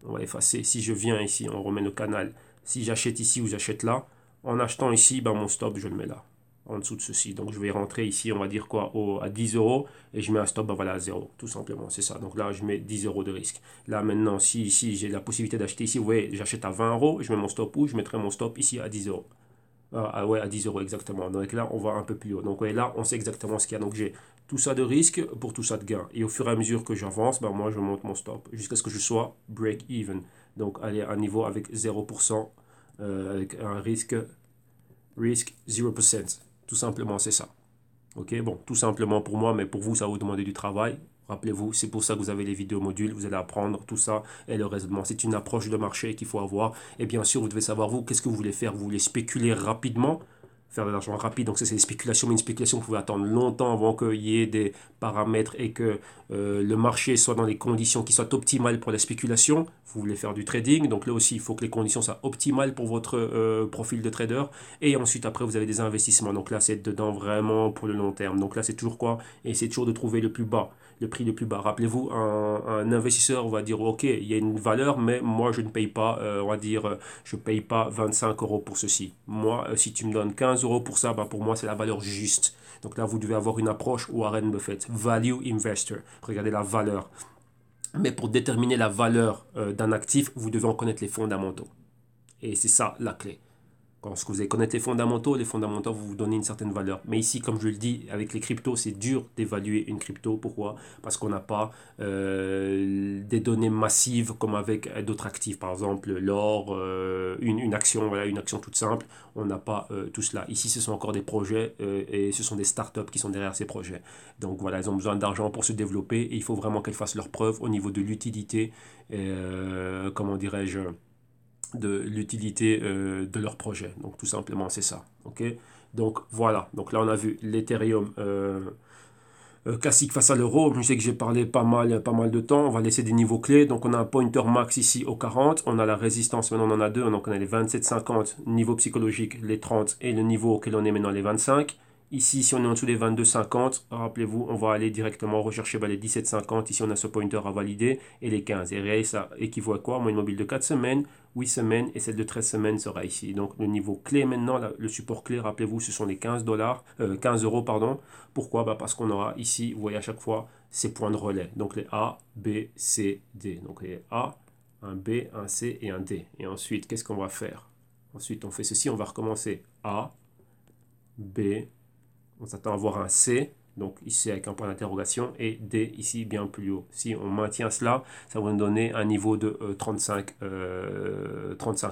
on va effacer, si je viens ici, on remet le canal, si j'achète ici ou j'achète là, en achetant ici, ben mon stop, je le mets là, en dessous de ceci. Donc je vais rentrer ici, on va dire quoi, à 10 euros, et je mets un stop, ben voilà, à 0, tout simplement, c'est ça. Donc là, je mets 10 euros de risque. Là, maintenant, si ici, j'ai la possibilité d'acheter ici, vous voyez, j'achète à 20 euros, je mets mon stop où? Je mettrai mon stop ici à 10 euros. Ah ouais, à 10 euros exactement. Donc là, on va un peu plus haut. Donc ouais, là, on sait exactement ce qu'il y a. Donc j'ai tout ça de risque pour tout ça de gain. Et au fur et à mesure que j'avance, ben moi, je monte mon stop jusqu'à ce que je sois break-even. Donc aller à un niveau avec 0%, avec un risque 0%. Tout simplement, c'est ça. Ok, bon, tout simplement pour moi, mais pour vous, ça va vous demander du travail. Rappelez-vous, c'est pour ça que vous avez les vidéos modules, vous allez apprendre tout ça et le raisonnement. C'est une approche de marché qu'il faut avoir. Et bien sûr, vous devez savoir, vous, qu'est-ce que vous voulez faire? Vous voulez spéculer rapidement, faire de l'argent rapide. Donc, ça, c'est des spéculations, mais une spéculation, vous pouvez attendre longtemps avant qu'il y ait des paramètres et que le marché soit dans les conditions qui soient optimales pour la spéculation. Vous voulez faire du trading, donc là aussi, il faut que les conditions soient optimales pour votre profil de trader. Et ensuite, après, vous avez des investissements. Donc là, c'est dedans vraiment pour le long terme. Donc là, c'est toujours quoi? Et c'est toujours de trouver le plus bas, le prix le plus bas. Rappelez-vous, un investisseur, on va dire, ok, il y a une valeur, mais moi, je ne paye pas, on va dire, je ne paye pas 25 euros pour ceci. Moi, si tu me donnes 15 euros pour ça, bah, pour moi, c'est la valeur juste. Donc là, vous devez avoir une approche Warren Buffett, value investor. Regardez la valeur. Mais pour déterminer la valeur d'un actif, vous devez en connaître les fondamentaux. Et c'est ça la clé. Quand vous allez connaître les fondamentaux vont vous donner une certaine valeur. Mais ici, comme je le dis, avec les cryptos, c'est dur d'évaluer une crypto. Pourquoi? Parce qu'on n'a pas des données massives comme avec d'autres actifs. Par exemple, l'or, une action, voilà, une action toute simple. On n'a pas tout cela. Ici, ce sont encore des projets et ce sont des startups qui sont derrière ces projets. Donc voilà, elles ont besoin d'argent pour se développer et il faut vraiment qu'elles fassent leurs preuves au niveau de l'utilité, comment dirais-je, de l'utilité de leur projet. Donc tout simplement c'est ça. Ok. Donc voilà. Donc là on a vu l'Ethereum classique face à l'euro. Je sais que j'ai parlé pas mal de temps. On va laisser des niveaux clés. Donc on a un pointer max ici au 40. On a la résistance, maintenant on en a deux. Donc on a les 27,50 niveau psychologique, les 30 et le niveau auquel on est maintenant les 25. Ici, si on est en dessous des 22,50, rappelez-vous, on va aller directement rechercher les 17,50. Ici, on a ce pointer à valider et les 15. Et ça équivaut à quoi? Moyenne mobile de 4 semaines, 8 semaines et celle de 13 semaines sera ici. Donc, le niveau clé maintenant, le support clé, rappelez-vous, ce sont les 15 dollars, 15 euros, pardon. Pourquoi? Bah parce qu'on aura ici, vous voyez à chaque fois, ces points de relais. Donc, les A, B, C, D. Donc, les A, un B, un C et un D. Et ensuite, qu'est-ce qu'on va faire? Ensuite, on fait ceci, on va recommencer A, B, on s'attend à avoir un C, donc ici avec un point d'interrogation, et D ici bien plus haut. Si on maintient cela, ça va nous donner un niveau de 35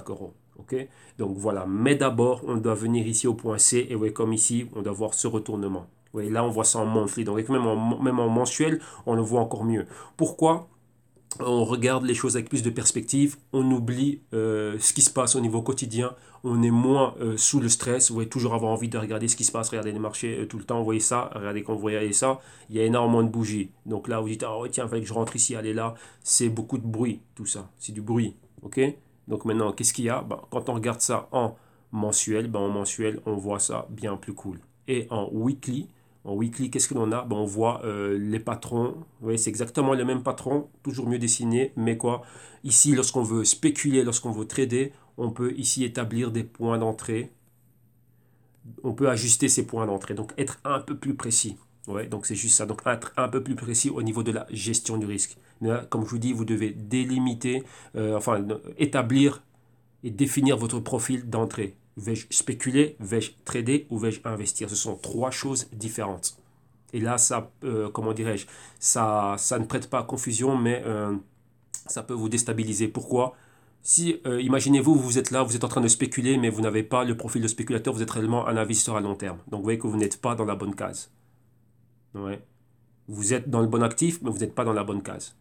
euros. Okay, donc voilà, mais d'abord, on doit venir ici au point C, et ouais, comme ici, on doit voir ce retournement. Ouais, là, on voit ça en monthly, donc même en mensuel, on le voit encore mieux. Pourquoi? On regarde les choses avec plus de perspective, on oublie ce qui se passe au niveau quotidien, on est moins sous le stress, vous voyez toujours avoir envie de regarder ce qui se passe, regarder les marchés tout le temps, vous voyez ça, regardez quand vous voyez ça, il y a énormément de bougies. Donc là vous dites, ah ouais, tiens, il fallait que je rentre ici, allez là, c'est beaucoup de bruit, tout ça, c'est du bruit, ok? Donc maintenant, qu'est-ce qu'il y a? Quand on regarde ça en mensuel, en mensuel, on voit ça bien plus cool. Et en weekly, qu'est-ce que l'on a? On voit les patrons. Vous voyez, c'est exactement le même patron, toujours mieux dessiné. Mais quoi? Ici, lorsqu'on veut spéculer, lorsqu'on veut trader, on peut ici établir des points d'entrée. On peut ajuster ces points d'entrée, donc être un peu plus précis. Ouais, donc c'est juste ça. Donc être un peu plus précis au niveau de la gestion du risque. Mais là, comme je vous dis, vous devez délimiter, établir et définir votre profil d'entrée. Vais-je spéculer, vais-je trader ou vais-je investir? Ce sont trois choses différentes. Et là, ça, comment dirais-je, ça ne prête pas à confusion, mais ça peut vous déstabiliser. Pourquoi? Si, imaginez-vous, vous êtes là, vous êtes en train de spéculer, mais vous n'avez pas le profil de spéculateur, vous êtes réellement un investisseur à long terme. Donc vous voyez que vous n'êtes pas dans la bonne case. Ouais. Vous êtes dans le bon actif, mais vous n'êtes pas dans la bonne case.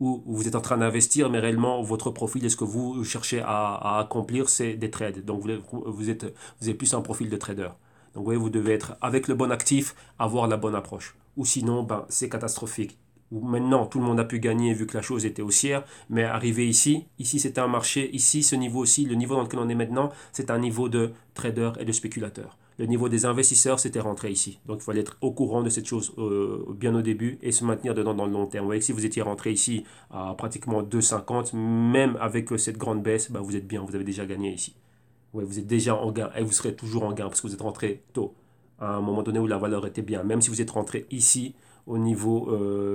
Ou vous êtes en train d'investir, mais réellement, votre profil et ce que vous cherchez à accomplir, c'est des trades. Donc, vous êtes plus un profil de trader. Donc, vous voyez, vous devez être avec le bon actif, avoir la bonne approche. Ou sinon, ben, c'est catastrophique. Maintenant, tout le monde a pu gagner vu que la chose était haussière, mais arrivé ici c'était un marché, ici, ce niveau-ci, le niveau dans lequel on est maintenant, c'est un niveau de trader et de spéculateur. Le niveau des investisseurs, c'était rentré ici. Donc il fallait être au courant de cette chose bien au début et se maintenir dedans dans le long terme. Vous voyez que si vous étiez rentré ici à pratiquement 2,50, même avec cette grande baisse, bah, vous êtes bien, vous avez déjà gagné ici. Ouais, vous êtes déjà en gain et vous serez toujours en gain parce que vous êtes rentré tôt, à un moment donné où la valeur était bien. Même si vous êtes rentré ici au niveau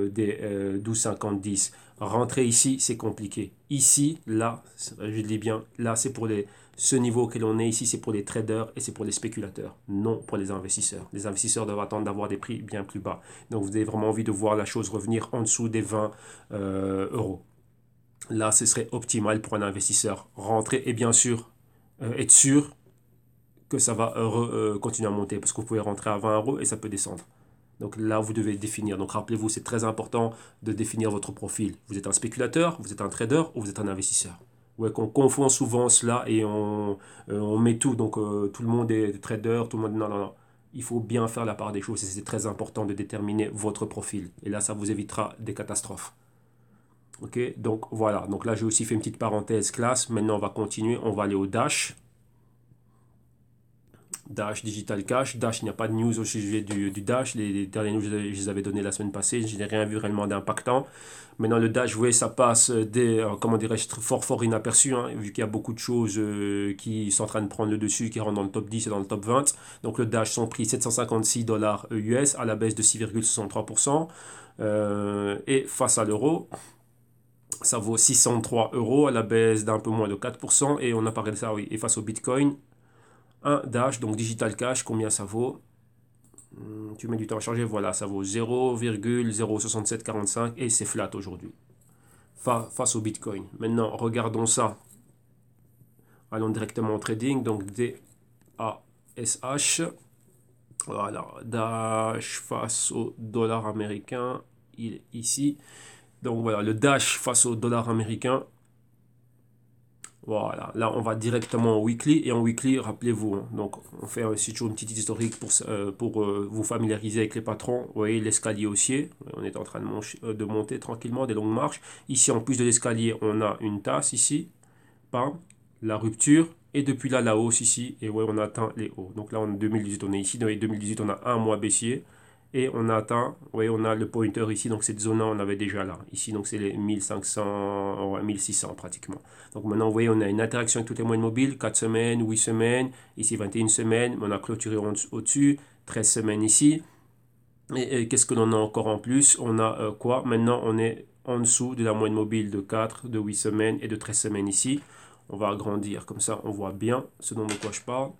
des 12,50, 10. Rentrer ici, c'est compliqué. Ici, là, je dis bien, là, c'est pour ce niveau auquel on est ici, c'est pour les traders et c'est pour les spéculateurs, non pour les investisseurs. Les investisseurs doivent attendre d'avoir des prix bien plus bas. Donc, vous avez vraiment envie de voir la chose revenir en dessous des 20 euros. Là, ce serait optimal pour un investisseur. Rentrer et bien sûr, être sûr que ça va continuer à monter parce que vous pouvez rentrer à 20 euros et ça peut descendre. Donc là, vous devez définir. Donc rappelez-vous, c'est très important de définir votre profil. Vous êtes un spéculateur, vous êtes un trader ou vous êtes un investisseur. Ouais, qu'on confond souvent cela et on met tout. Donc tout le monde est trader, tout le monde... Non, non, non. Il faut bien faire la part des choses et c'est très important de déterminer votre profil. Et là, ça vous évitera des catastrophes. Ok, donc voilà. Donc là, j'ai aussi fait une petite parenthèse classe. Maintenant, on va continuer. On va aller au Dash. Dash Digital Cash. Dash, il n'y a pas de news au sujet du Dash. Les dernières news, je les avais données la semaine passée. Je n'ai rien vu réellement d'impactant. Maintenant, le Dash, vous voyez, ça passe comment dirais-je, fort inaperçu, hein, vu qu'il y a beaucoup de choses qui sont en train de prendre le dessus, qui rentrent dans le top 10 et dans le top 20. Donc, le Dash, son prix, 756 dollars US, à la baisse de 6,63%. Et face à l'euro, ça vaut 603 euros, à la baisse d'un peu moins de 4%. Et on a parlé de ça, oui. Et face au Bitcoin, un Dash, donc Digital Cash, combien ça vaut? Tu mets du temps à charger, voilà, ça vaut 0,06745 et c'est flat aujourd'hui face au Bitcoin. Maintenant, regardons ça. Allons directement au trading, donc DASH. Voilà, Dash face au dollar américain, il est ici. Donc voilà, le Dash face au dollar américain. Voilà, là on va directement au weekly et en weekly, rappelez-vous, hein, donc on fait aussi toujours une petite historique pour vous familiariser avec les patrons. Vous voyez l'escalier haussier, on est en train de monter tranquillement des longues marches. Ici en plus de l'escalier, on a une tasse ici, bam, la rupture et depuis là la hausse ici et ouais on a atteint les hauts. Donc là en 2018 on est ici, dans les 2018 on a un mois baissier. Et on a atteint, oui, on a le pointer ici, donc cette zone-là, on avait déjà là. Ici, donc c'est les 1500, ouais, 1600 pratiquement. Donc maintenant, vous voyez, on a une interaction avec toutes les moyennes mobiles, 4 semaines, 8 semaines, ici 21 semaines, on a clôturé au-dessus, 13 semaines ici. Et qu'est-ce que l'on a encore en plus? On a quoi? Maintenant, on est en dessous de la moyenne mobile de 4, de 8 semaines et de 13 semaines ici. On va agrandir, comme ça on voit bien ce dont de quoi je parle.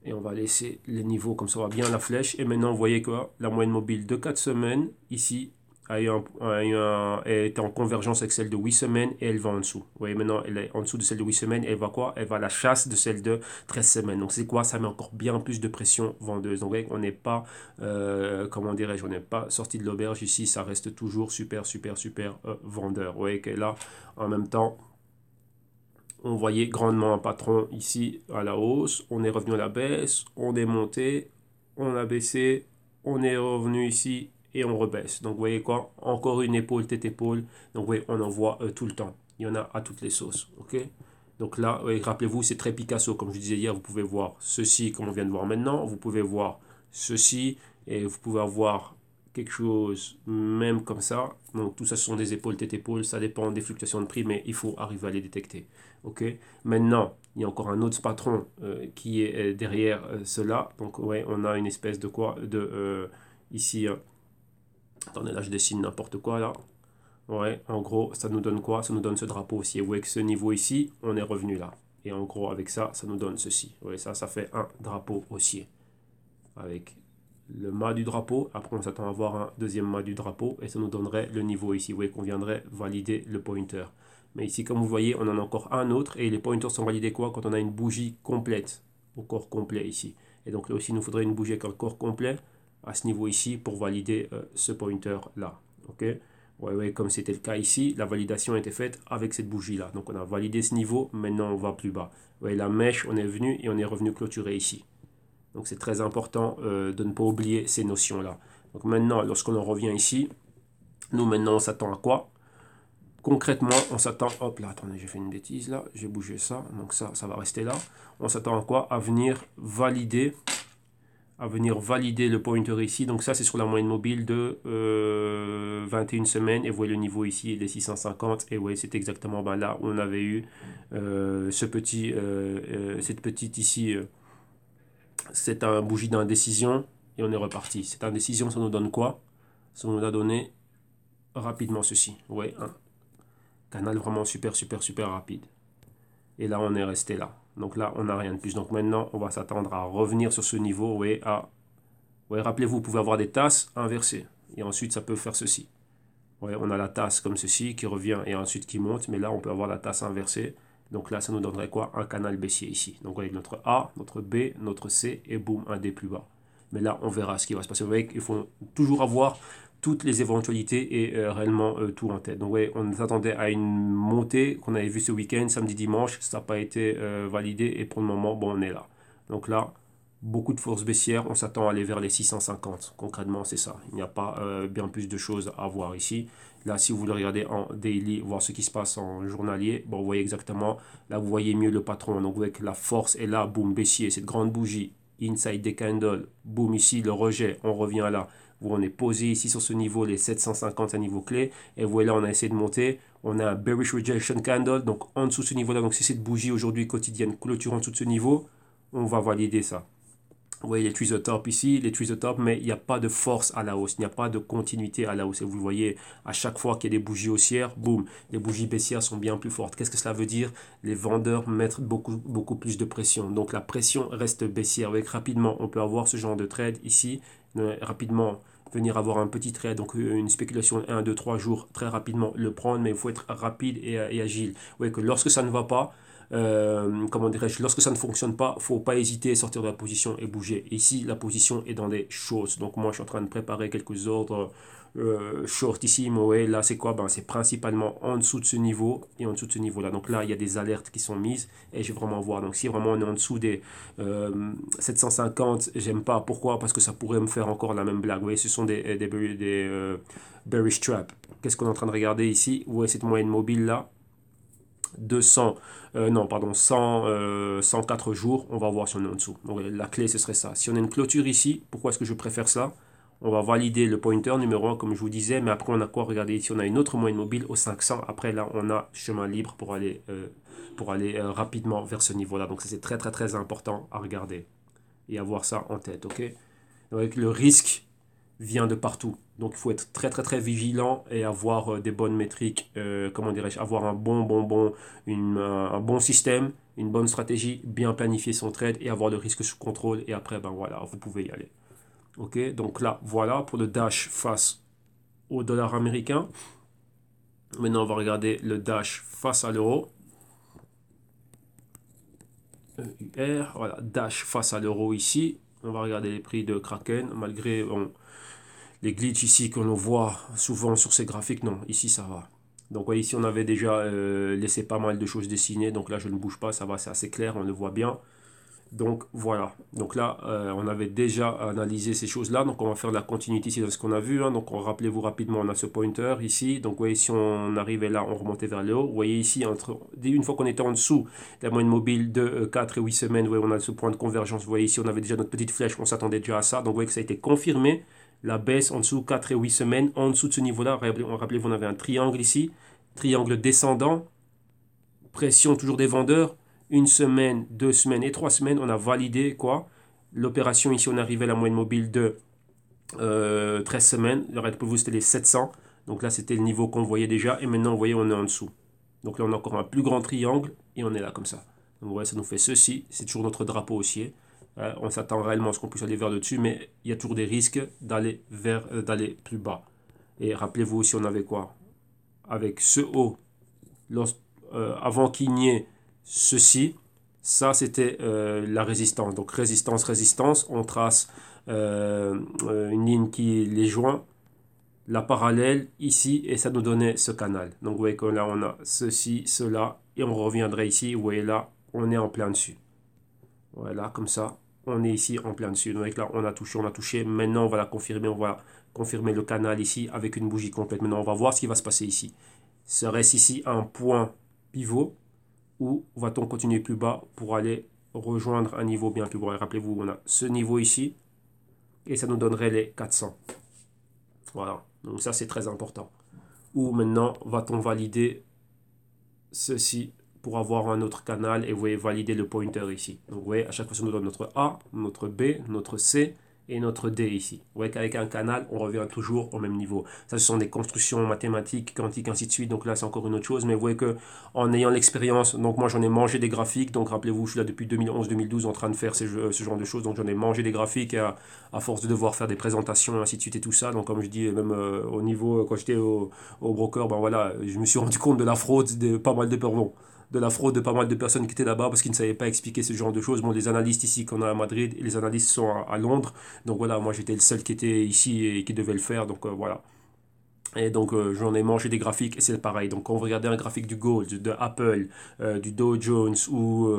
Et on va laisser les niveaux comme ça, on voit bien la flèche. Et maintenant, vous voyez que la moyenne mobile de 4 semaines, ici, est en convergence avec celle de 8 semaines et elle va en dessous. Vous voyez, maintenant, elle est en dessous de celle de 8 semaines et elle va quoi? Elle va à la chasse de celle de 13 semaines. Donc, c'est quoi? Ça met encore bien plus de pression vendeuse. Donc, vous voyez, on n'est pas, comment dirais-je, on n'est pas sorti de l'auberge ici. Ça reste toujours super vendeur. Vous voyez que là, en même temps, on voyait grandement un patron ici à la hausse, on est revenu à la baisse, on est monté, on a baissé, on est revenu ici et on rebaisse. Donc vous voyez quoi? Encore une épaule, tête épaule. Donc vous voyez, on en voit tout le temps. Il y en a à toutes les sauces. Ok? Donc là, oui, rappelez-vous, c'est très Picasso. Comme je disais hier, vous pouvez voir ceci comme on vient de voir maintenant. Vous pouvez voir ceci et vous pouvez avoir quelque chose même comme ça. Donc tout ça, ce sont des épaules, tête épaule. Ça dépend des fluctuations de prix, mais il faut arriver à les détecter. Ok. Maintenant, il y a encore un autre patron qui est derrière cela. Donc, ouais, on a une espèce de quoi? ici, attendez, là je dessine n'importe quoi là. Ouais, en gros, ça nous donne quoi? Ça nous donne ce drapeau haussier. Vous voyez que ce niveau ici, on est revenu là. Et en gros, avec ça, ça nous donne ceci. Vous voyez, ça fait un drapeau haussier. Avec le mât du drapeau. Après, on s'attend à avoir un deuxième mât du drapeau. Et ça nous donnerait le niveau ici. Vous voyez qu'on viendrait valider le pointer. Mais ici, comme vous voyez, on en a encore un autre. Et les pointers sont validés quoi? Quand on a une bougie complète. Au corps complet ici. Et donc là aussi, il nous faudrait une bougie avec un corps complet à ce niveau ici pour valider ce pointer là. Ok? Ouais, comme c'était le cas ici, la validation a été faite avec cette bougie-là. Donc on a validé ce niveau, maintenant on va plus bas. Ouais, la mèche, on est venu et on est revenu clôturer ici. Donc c'est très important de ne pas oublier ces notions-là. Donc maintenant, lorsqu'on en revient ici, nous maintenant on s'attend à quoi? Concrètement, on s'attend, hop là, attendez, j'ai fait une bêtise là, j'ai bougé ça, donc ça va rester là. On s'attend à quoi? À venir valider le pointer ici. Donc ça, c'est sur la moyenne mobile de 21 semaines. Et vous voyez le niveau ici, il est 650. Et vous voyez, c'est exactement là où on avait eu cette petite ici. C'est un bougie d'indécision. Et on est reparti. Cette indécision, ça nous donne quoi? Ça nous a donné rapidement ceci. Vous voyez, un canal vraiment super, super, super rapide. Et là, on est resté là. Donc là, on n'a rien de plus. Donc maintenant, on va s'attendre à revenir sur ce niveau. Vous voyez, ouais, rappelez-vous, vous pouvez avoir des tasses inversées. Et ensuite, ça peut faire ceci. Ouais, on a la tasse comme ceci qui revient et ensuite qui monte. Mais là, on peut avoir la tasse inversée. Donc là, ça nous donnerait quoi? Un canal baissier ici. Donc, vous voyez, notre A, notre B, notre C et boum, un D plus bas. Mais là, on verra ce qui va se passer. Vous voyez qu'il faut toujours avoir toutes les éventualités et réellement tout en tête. Donc, ouais, on s'attendait à une montée qu'on avait vue ce week-end, samedi, dimanche. Ça n'a pas été validé et pour le moment, bon, on est là. Donc là, beaucoup de force baissière, on s'attend à aller vers les 650. Concrètement, c'est ça. Il n'y a pas bien plus de choses à voir ici. Là, si vous voulez regarder en daily, voir ce qui se passe en journalier, bon, vous voyez exactement, là, vous voyez mieux le patron. Donc, vous voyez que la force est là, boum, baissier, cette grande bougie, inside des candles, boum, ici, le rejet, on revient là. On est posé ici sur ce niveau, les 750 à niveau clé. Et vous voyez là, on a essayé de monter. On a un bearish rejection candle, donc en dessous de ce niveau-là. Donc, c'est cette bougie aujourd'hui quotidienne clôture en dessous de ce niveau. On va valider ça. Vous voyez les trees au top ici, les trees au top, mais il n'y a pas de force à la hausse, il n'y a pas de continuité à la hausse. Et vous le voyez, à chaque fois qu'il y a des bougies haussières, boum, les bougies baissières sont bien plus fortes. Qu'est-ce que cela veut dire? Les vendeurs mettent beaucoup plus de pression. Donc la pression reste baissière. Avec rapidement, on peut avoir ce genre de trade ici, rapidement venir avoir un petit trade, donc une spéculation 1, 2, 3 jours, très rapidement le prendre, mais il faut être rapide et agile. Vous voyez que lorsque ça ne va pas, comment dirais-je, lorsque ça ne fonctionne pas, il ne faut pas hésiter à sortir de la position et bouger. Ici, la position est dans des shorts. Donc moi, je suis en train de préparer quelques ordres short ici. Mais ouais, là, c'est quoi? Ben, c'est principalement en dessous de ce niveau et en dessous de ce niveau-là. Donc là, il y a des alertes qui sont mises et je vais vraiment voir. Donc si vraiment on est en dessous des 750, j'aime pas. Pourquoi? Parce que ça pourrait me faire encore la même blague. Vous voyez, ce sont des bearish traps. Qu'est-ce qu'on est en train de regarder ici? Vous voyez cette moyenne mobile là? 200, non, pardon, 104 jours, on va voir si on est en dessous. Donc la clé, ce serait ça. Si on a une clôture ici, pourquoi est-ce que je préfère ça? On va valider le pointer numéro 1, comme je vous disais, mais après, on a quoi? Regardez ici, on a une autre moyenne mobile au 500. Après, là, on a chemin libre pour aller rapidement vers ce niveau-là. Donc, c'est très, très, très important à regarder et avoir ça en tête, ok? Donc, le risque vient de partout. Donc il faut être très très très vigilant et avoir des bonnes métriques, comment dirais-je, avoir un bon système, une bonne stratégie, bien planifier son trade et avoir le risque sous contrôle et après ben voilà, vous pouvez y aller. Ok, donc là voilà pour le Dash face au dollar américain. Maintenant on va regarder le Dash face à l'euro. EUR, voilà, Dash face à l'euro ici. On va regarder les prix de Kraken malgré les glitches ici que l'on voit souvent sur ces graphiques, non, ici ça va. Donc ouais, ici on avait déjà laissé pas mal de choses dessinées, donc là je ne bouge pas, ça va, c'est assez clair, on le voit bien. Donc voilà, donc là on avait déjà analysé ces choses-là, donc on va faire la continuité ici de ce qu'on a vu. Hein. Donc rappelez-vous rapidement, on a ce pointer ici, donc vous voyez si on arrivait là, on remontait vers le haut. Vous voyez ici, une fois qu'on était en dessous de la moyenne mobile de 4 et 8 semaines, vous voyez, on a ce point de convergence. Vous voyez ici, on avait déjà notre petite flèche, on s'attendait déjà à ça, donc vous voyez que ça a été confirmé. La baisse en dessous 4 et 8 semaines, en dessous de ce niveau-là, rappelez-vous, on avait un triangle ici, triangle descendant, pression toujours des vendeurs, une semaine, 2 semaines et 3 semaines, on a validé quoi? L'opération ici, on arrivait à la moyenne mobile de 13 semaines. Le raid pour vous, c'était les 700. Donc là, c'était le niveau qu'on voyait déjà. Et maintenant, vous voyez, on est en dessous. Donc là, on a encore un plus grand triangle. Et on est là, comme ça. Donc vous voyez, ça nous fait ceci. C'est toujours notre drapeau haussier. On s'attend réellement à ce qu'on puisse aller vers le dessus. Mais il y a toujours des risques d'aller d'aller plus bas. Et rappelez-vous aussi, on avait quoi? Avec ce haut, avant qu'il n'y ait ceci, ça c'était la résistance. Donc résistance, résistance, on trace une ligne qui les joint, la parallèle ici, et ça nous donnait ce canal. Donc vous voyez que là on a ceci, cela, et on reviendrait ici, vous voyez là, on est en plein dessus. Voilà, comme ça, on est ici en plein dessus. Donc là, on a touché. Maintenant, on va la confirmer. On va confirmer le canal ici avec une bougie complète. Maintenant, on va voir ce qui va se passer ici. Serait-ce ici un point pivot ou va-t-on continuer plus bas pour aller rejoindre un niveau bien plus bas? Rappelez-vous, on a ce niveau ici et ça nous donnerait les 400. Voilà, donc ça c'est très important. Ou maintenant, va-t-on valider ceci pour avoir un autre canal et vous voyez valider le pointer ici. Donc vous voyez, à chaque fois ça nous donne notre A, notre B, notre C et notre D ici. Vous voyez qu'avec un canal, on revient toujours au même niveau. Ça, ce sont des constructions mathématiques, quantiques, ainsi de suite. Donc là, c'est encore une autre chose. Mais vous voyez que en ayant l'expérience, donc moi, j'en ai mangé des graphiques. Donc rappelez-vous, je suis là depuis 2011-2012 en train de faire ce genre de choses. Donc j'en ai mangé des graphiques à force de devoir faire des présentations, ainsi de suite et tout ça. Donc comme je dis, même au niveau, quand j'étais au broker, ben voilà, je me suis rendu compte de la fraude de pas mal de personnes, de la fraude de pas mal de personnes qui étaient là-bas parce qu'ils ne savaient pas expliquer ce genre de choses. Bon, les analystes ici qu'on a à Madrid et les analystes sont à Londres. Donc voilà, moi j'étais le seul qui était ici et qui devait le faire. Donc voilà. Et donc j'en ai mangé des graphiques et c'est pareil. Donc quand vous regardez un graphique du Gold, de Apple, du Dow Jones ou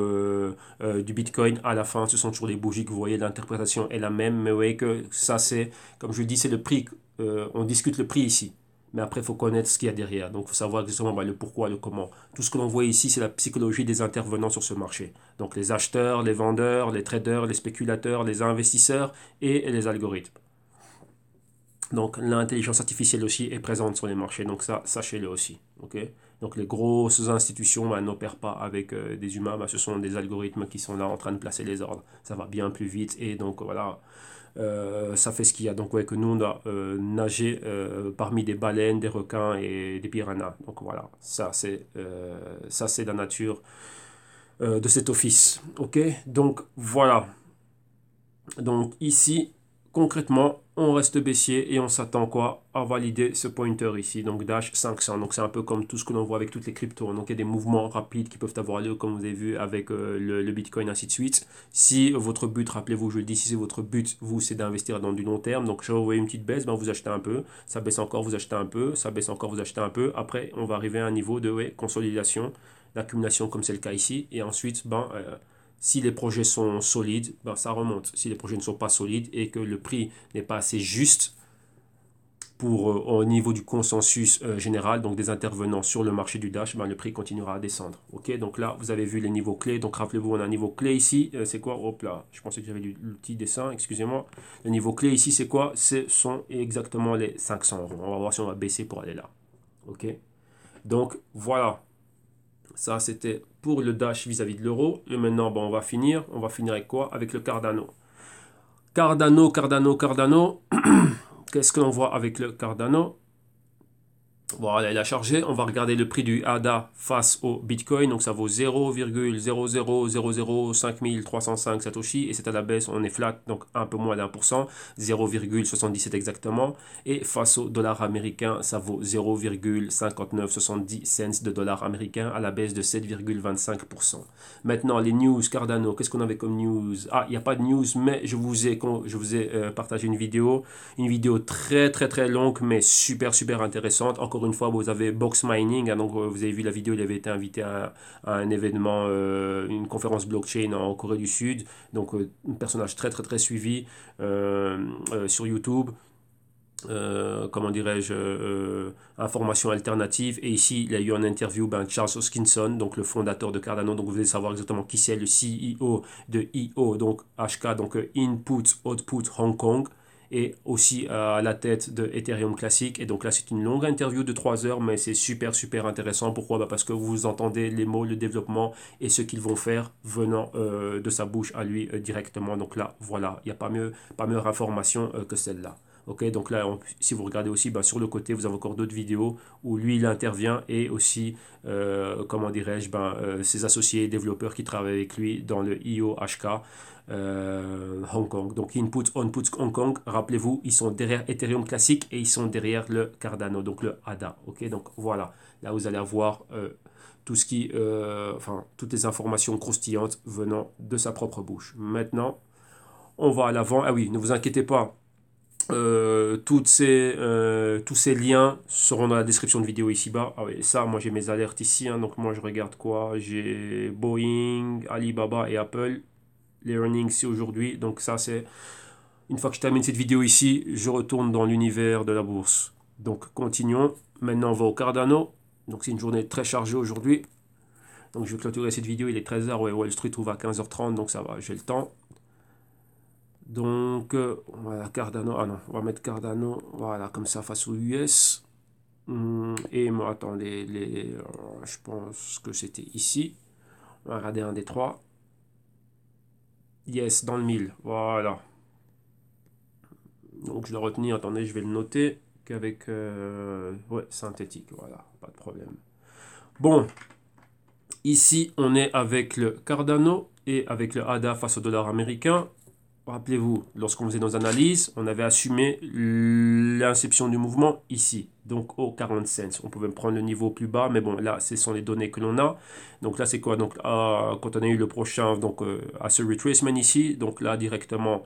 du Bitcoin, à la fin ce sont toujours des bougies que vous voyez, l'interprétation est la même. Mais vous voyez que ça c'est, comme je le dis, c'est le prix. On discute le prix ici. Mais après, il faut connaître ce qu'il y a derrière. Donc, il faut savoir exactement le pourquoi, le comment. Tout ce que l'on voit ici, c'est la psychologie des intervenants sur ce marché. Donc, les acheteurs, les vendeurs, les traders, les spéculateurs, les investisseurs et les algorithmes. Donc, l'intelligence artificielle aussi est présente sur les marchés. Donc, ça, sachez-le aussi. Okay. Donc, les grosses institutions n'opèrent pas avec des humains. Ce sont des algorithmes qui sont là en train de placer les ordres. Ça va bien plus vite. Et donc, voilà. Ça fait ce qu'il y a. Donc, ouais, que nous, on a nagé parmi des baleines, des requins et des piranhas. Donc, voilà, ça, c'est la nature de cet office. OK? Donc, voilà. Donc, ici, concrètement, on reste baissier et on s'attend quoi à valider ce pointer ici, donc Dash 500. Donc c'est un peu comme tout ce que l'on voit avec toutes les cryptos. Donc il y a des mouvements rapides qui peuvent avoir lieu, comme vous avez vu avec le Bitcoin, ainsi de suite. Si votre but, rappelez-vous, je le dis, si c'est votre but, vous, c'est d'investir dans du long terme. Donc je vous voyez une petite baisse, ben, vous achetez un peu, ça baisse encore, vous achetez un peu, ça baisse encore, vous achetez un peu. Après, on va arriver à un niveau de consolidation, d'accumulation comme c'est le cas ici. Et ensuite, si les projets sont solides, ben ça remonte. Si les projets ne sont pas solides et que le prix n'est pas assez juste pour, au niveau du consensus général, donc des intervenants sur le marché du Dash, ben le prix continuera à descendre. Ok, donc là, vous avez vu les niveaux clés. Donc rappelez-vous, on a un niveau clé ici. C'est quoi? Hop là, je pensais que j'avais le petit dessin, excusez-moi. Le niveau clé ici, c'est quoi? Ce sont exactement les 500 euros. On va voir si on va baisser pour aller là. Ok, donc voilà. Ça, c'était pour le Dash vis-à-vis de l'euro. Et maintenant, on va finir. On va finir avec quoi? Avec le Cardano. Cardano, Cardano, Cardano. Qu'est-ce que l'on voit avec le Cardano? Voilà, il a chargé. On va regarder le prix du ADA face au Bitcoin. Donc ça vaut 0,0005305 Satoshi. Et c'est à la baisse, on est flat, donc un peu moins d'1%, 0,77 exactement. Et face au dollar américain, ça vaut 0,5970 cents de dollar américain à la baisse de 7,25%. Maintenant, les news Cardano, qu'est-ce qu'on avait comme news? Ah, il n'y a pas de news, mais je vous ai partagé une vidéo très très très longue, mais super super intéressante. Encore une fois, vous avez Box Mining, hein, donc vous avez vu la vidéo, il avait été invité à un événement, une conférence blockchain en Corée du Sud, donc un personnage très très très suivi sur YouTube. Comment dirais-je, information alternative. Et ici, il y a eu en interview Charles Hoskinson, donc le fondateur de Cardano. Donc vous allez savoir exactement qui c'est, le CEO de IO, donc HK, donc Input Output Hong Kong, et aussi à la tête de Ethereum Classic. Et donc là, c'est une longue interview de 3 heures, mais c'est super, super intéressant. Pourquoi? Parce que vous entendez les mots, le développement et ce qu'ils vont faire venant de sa bouche à lui directement. Donc là, voilà, il n'y a pas meilleure information que celle-là. Ok, donc là, si vous regardez aussi, bah, sur le côté, vous avez encore d'autres vidéos où lui, il intervient et aussi, comment dirais-je, ben, ses associés développeurs qui travaillent avec lui dans le IOHK Hong Kong. Donc Input, Onput Hong Kong, rappelez-vous, ils sont derrière Ethereum classique et ils sont derrière le Cardano, donc le ADA. Ok, donc voilà, là vous allez avoir tout ce qui, enfin, toutes les informations croustillantes venant de sa propre bouche. Maintenant, on va à l'avant. Ah oui, ne vous inquiétez pas. Tous ces liens seront dans la description de vidéo ici-bas. Ah oui, ça, moi j'ai mes alertes ici. Hein, donc moi je regarde quoi? J'ai Boeing, Alibaba et Apple. Les earnings c'est aujourd'hui. Donc ça c'est... Une fois que je termine cette vidéo ici, je retourne dans l'univers de la bourse. Donc continuons. Maintenant on va au Cardano. Donc c'est une journée très chargée aujourd'hui. Donc je vais clôturer cette vidéo. Il est 13h. Ouais, Wall Street ouvre à 15h30. Donc ça va, j'ai le temps. Donc, voilà, Cardano. Ah non, on va mettre Cardano, voilà, comme ça, face au US. Et moi, attendez, je pense que c'était ici. On va regarder un des trois. Yes, dans le 1000. Voilà. Donc, je dois retenir, attendez, je vais le noter. Qu'avec, ouais, synthétique, voilà, pas de problème. Bon, ici, on est avec le Cardano et avec le ADA face au dollar américain. Rappelez-vous, lorsqu'on faisait nos analyses, on avait assumé l'inception du mouvement ici, donc au 40 cents. On pouvait prendre le niveau plus bas, mais bon, là, ce sont les données que l'on a. Donc là, c'est quoi? Donc, quand on a eu le prochain, donc à ce retracement ici, donc là, directement,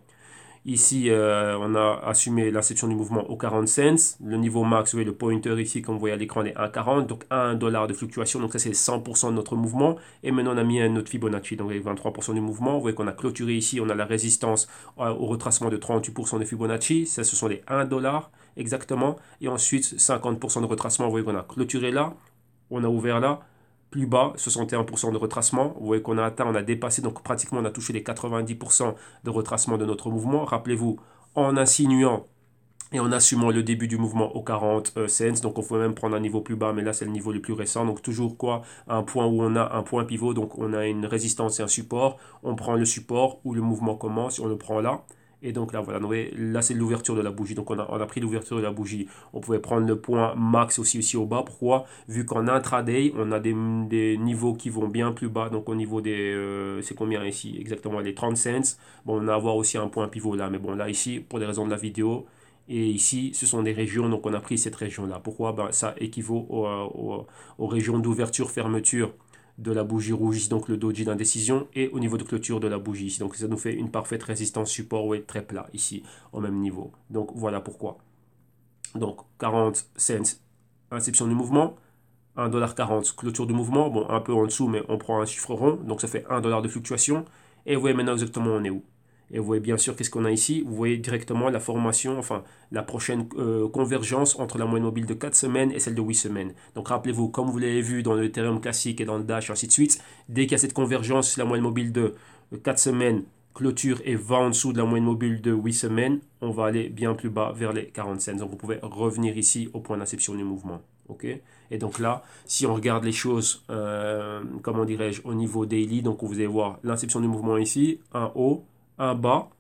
ici, on a assumé l'inception du mouvement au 40 cents. Le niveau max, vous voyez le pointer ici, comme vous voyez à l'écran, est 1,40. Donc 1 dollar de fluctuation. Donc ça, c'est 100% de notre mouvement. Et maintenant, on a mis un autre Fibonacci. Donc avec 23% du mouvement. Vous voyez qu'on a clôturé ici. On a la résistance au retracement de 38% de Fibonacci. Ça, ce sont les 1 dollar exactement. Et ensuite, 50% de retracement. Vous voyez qu'on a clôturé là. On a ouvert là. Plus bas, 61% de retracement. Vous voyez qu'on a atteint, on a dépassé, donc pratiquement on a touché les 90% de retracement de notre mouvement. Rappelez-vous, en insinuant et en assumant le début du mouvement au 40 cents, donc on peut même prendre un niveau plus bas, mais là c'est le niveau le plus récent. Donc toujours quoi, un point où on a un point pivot, donc on a une résistance et un support. On prend le support où le mouvement commence, on le prend là. Et donc là, voilà, là c'est l'ouverture de la bougie. Donc on a pris l'ouverture de la bougie. On pouvait prendre le point max aussi ici au bas. Pourquoi? Vu qu'en intraday, on a des niveaux qui vont bien plus bas. Donc au niveau des... c'est combien ici? Exactement les 30 cents. Bon, on a à avoir aussi un point pivot là. Mais bon, là ici, pour des raisons de la vidéo, et ici, ce sont des régions, donc on a pris cette région-là. Pourquoi? Ben, ça équivaut aux régions d'ouverture-fermeture de la bougie rouge, ici, donc le doji d'indécision, et au niveau de clôture de la bougie ici. Donc ça nous fait une parfaite résistance support, ouais, très plat ici, au même niveau. Donc voilà pourquoi. Donc 40 cents, inception du mouvement, 1,40$ clôture du mouvement, bon un peu en dessous, mais on prend un chiffre rond, donc ça fait 1 dollar de fluctuation. Et vous voyez maintenant exactement on est où. Et vous voyez bien sûr qu'est-ce qu'on a ici. Vous voyez directement la formation, enfin la prochaine convergence entre la moyenne mobile de 4 semaines et celle de 8 semaines. Donc rappelez-vous, comme vous l'avez vu dans le Ethereum classique et dans le Dash, ainsi de suite, dès qu'il y a cette convergence, la moyenne mobile de 4 semaines clôture et va en dessous de la moyenne mobile de 8 semaines, on va aller bien plus bas vers les 40 cents. Donc vous pouvez revenir ici au point d'inception du mouvement. Okay, et donc là, si on regarde les choses, comment dirais-je, au niveau daily, donc vous allez voir l'inception du mouvement ici, un haut, un bas,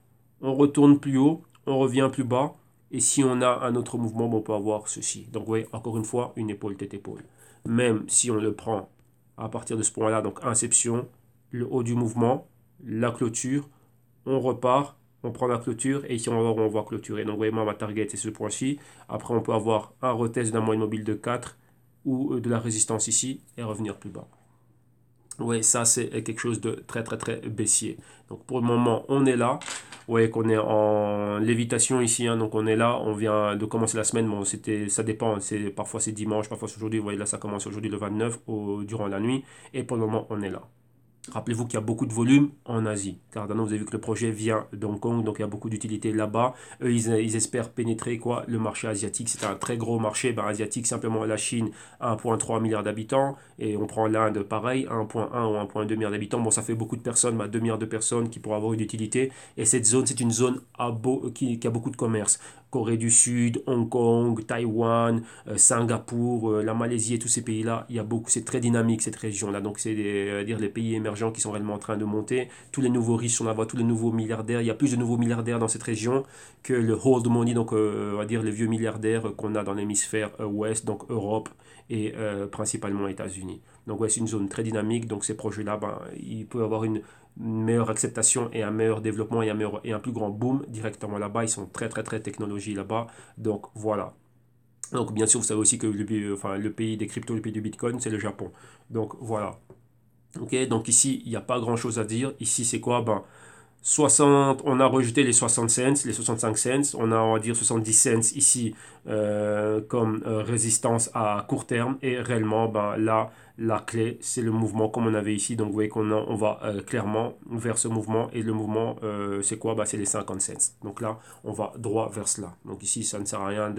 on retourne plus haut, on revient plus bas, et si on a un autre mouvement, bon, on peut avoir ceci. Donc vous voyez, encore une fois, une épaule, tête, épaule. Même si on le prend à partir de ce point-là, donc inception, le haut du mouvement, la clôture, on repart, on prend la clôture et ici on va clôturer. Donc vous voyez, moi ma target c'est ce point-ci. Après on peut avoir un retest d'un moyenne mobile de 4 ou de la résistance ici et revenir plus bas. Oui, ça c'est quelque chose de très très très baissier. Donc pour le moment on est là. Vous voyez qu'on est en lévitation ici, hein. Donc on est là, on vient de commencer la semaine. Bon, ça dépend, parfois c'est dimanche, parfois c'est aujourd'hui. Vous voyez là ça commence aujourd'hui le 29 durant la nuit. Et pour le moment on est là. Rappelez-vous qu'il y a beaucoup de volume en Asie. Cardano, vous avez vu que le projet vient d'Hong Kong, donc il y a beaucoup d'utilité là-bas. Eux, ils espèrent pénétrer quoi, le marché asiatique. C'est un très gros marché asiatique, simplement la Chine, 1,3 milliard d'habitants. Et on prend l'Inde, pareil, 1,1 ou 1,2 milliard d'habitants. Bon, ça fait beaucoup de personnes, 2 milliards de personnes qui pourraient avoir une utilité. Et cette zone, c'est une zone qui a beaucoup de commerce. Corée du Sud, Hong Kong, Taïwan, Singapour, la Malaisie et tous ces pays-là, il y a beaucoup, c'est très dynamique cette région-là. Donc c'est dire les pays émergents qui sont réellement en train de monter. Tous les nouveaux riches sont là-bas, tous les nouveaux milliardaires. Il y a plus de nouveaux milliardaires dans cette région que le old money, donc on va dire les vieux milliardaires qu'on a dans l'hémisphère ouest, donc Europe et principalement États-Unis. Donc ouais, c'est une zone très dynamique. Donc ces projets-là, ben, il peut y avoir une meilleure acceptation et un meilleur développement et un plus grand boom directement là-bas. Ils sont très très très technologie là-bas. Donc voilà. Donc bien sûr, vous savez aussi que le pays des cryptos, le pays du Bitcoin, c'est le Japon. Donc voilà. Ok, donc ici, il n'y a pas grand-chose à dire. Ici, c'est quoi? Ben, 60, on a rejeté les 60 cents, les 65 cents, on va dire 70 cents ici comme résistance à court terme et réellement ben, là la clé c'est le mouvement comme on avait ici donc vous voyez on va clairement vers ce mouvement et le mouvement c'est quoi? Ben, c'est les 50 cents donc là on va droit vers cela donc ici ça ne sert à rien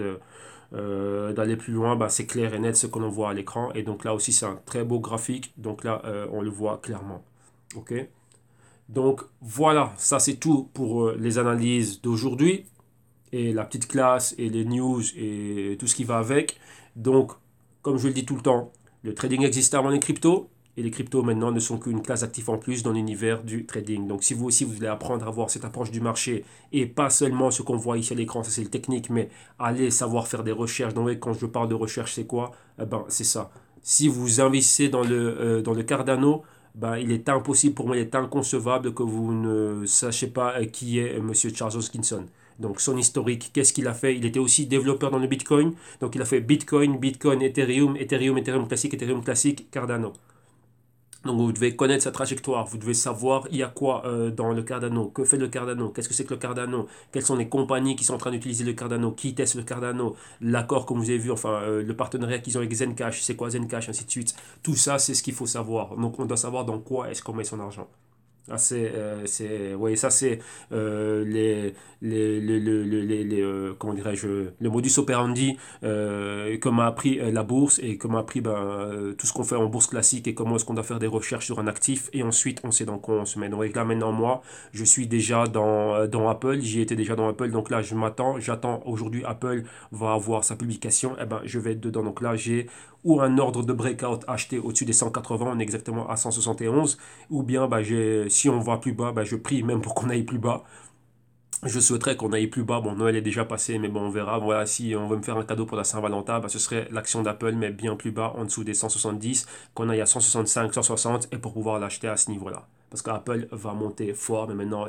d'aller plus loin, ben, c'est clair et net ce que l'on voit à l'écran et donc là aussi c'est un très beau graphique donc là on le voit clairement ok. Donc voilà, ça c'est tout pour les analyses d'aujourd'hui et la petite classe et les news et tout ce qui va avec. Donc, comme je le dis tout le temps, le trading existe avant les cryptos et les cryptos maintenant ne sont qu'une classe active en plus dans l'univers du trading. Donc si vous aussi vous voulez apprendre à voir cette approche du marché et pas seulement ce qu'on voit ici à l'écran, ça c'est le technique, mais allez savoir faire des recherches. Donc quand je parle de recherche, c'est quoi? Eh ben, c'est ça. Si vous investissez dans le Cardano, ben, il est impossible pour moi, il est inconcevable que vous ne sachiez pas qui est Monsieur Charles Hoskinson. Donc son historique, qu'est-ce qu'il a fait? Il était aussi développeur dans le Bitcoin. Donc il a fait Bitcoin, Bitcoin, Ethereum, Ethereum classique, Cardano. Donc vous devez connaître sa trajectoire, vous devez savoir il y a quoi dans le Cardano, que fait le Cardano, qu'est-ce que c'est que le Cardano, quelles sont les compagnies qui sont en train d'utiliser le Cardano, qui testent le Cardano, l'accord comme vous avez vu, enfin le partenariat qu'ils ont avec Zencash, c'est quoi Zencash, ainsi de suite. Tout ça c'est ce qu'il faut savoir. Donc on doit savoir dans quoi est-ce qu'on met son argent. Ah, ouais, ça c'est comment dirais-je, le modus operandi que m'a appris la bourse et que m'a appris ben, tout ce qu'on fait en bourse classique et comment est-ce qu'on doit faire des recherches sur un actif et ensuite on sait dans quoi on se met. Donc là maintenant moi, je suis déjà dans Apple, j'y étais déjà dans Apple, donc là j'attends aujourd'hui Apple va avoir sa publication, et ben je vais être dedans. Donc là j'ai ou un ordre de breakout acheté au-dessus des 180, on est exactement à 171 ou bien bah, si on va plus bas, bah, je prie même pour qu'on aille plus bas. Je souhaiterais qu'on aille plus bas. Bon, Noël est déjà passé, mais bon, on verra. Voilà, si on veut me faire un cadeau pour la Saint-Valentin, bah, ce serait l'action d'Apple, mais bien plus bas, en dessous des 170, qu'on aille à 165, 160, et pour pouvoir l'acheter à ce niveau-là. Parce qu'Apple va monter fort, mais maintenant,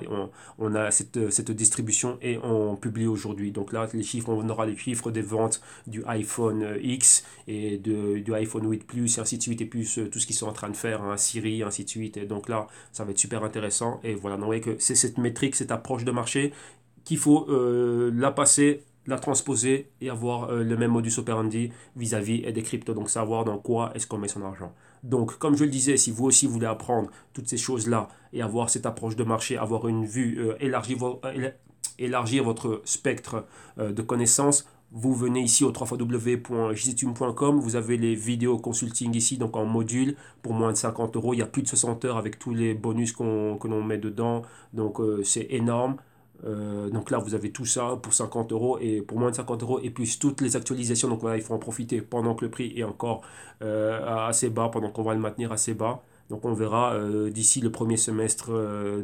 on a cette distribution et on publie aujourd'hui. Donc là, les chiffres, on aura les chiffres des ventes du iPhone X et du iPhone 8 Plus, et ainsi de suite, et plus tout ce qu'ils sont en train de faire, hein, Siri, ainsi de suite. Et donc là, ça va être super intéressant. Et voilà, donc, vous voyez que c'est cette métrique, cette approche de marché qu'il faut la passer, la transposer et avoir le même modus operandi vis-à-vis des cryptos. Donc savoir dans quoi est-ce qu'on met son argent. Donc comme je le disais, si vous aussi voulez apprendre toutes ces choses-là et avoir cette approche de marché, avoir une vue, élargir votre spectre de connaissances, vous venez ici au www.jitume.com, vous avez les vidéos consulting ici, donc en module, pour moins de 50 euros. Il y a plus de 60 heures avec tous les bonus que l'on met dedans, donc c'est énorme. Donc là, vous avez tout ça pour 50 euros et pour moins de 50 euros et plus toutes les actualisations. Donc voilà, il faut en profiter pendant que le prix est encore assez bas, pendant qu'on va le maintenir assez bas. Donc on verra d'ici le premier semestre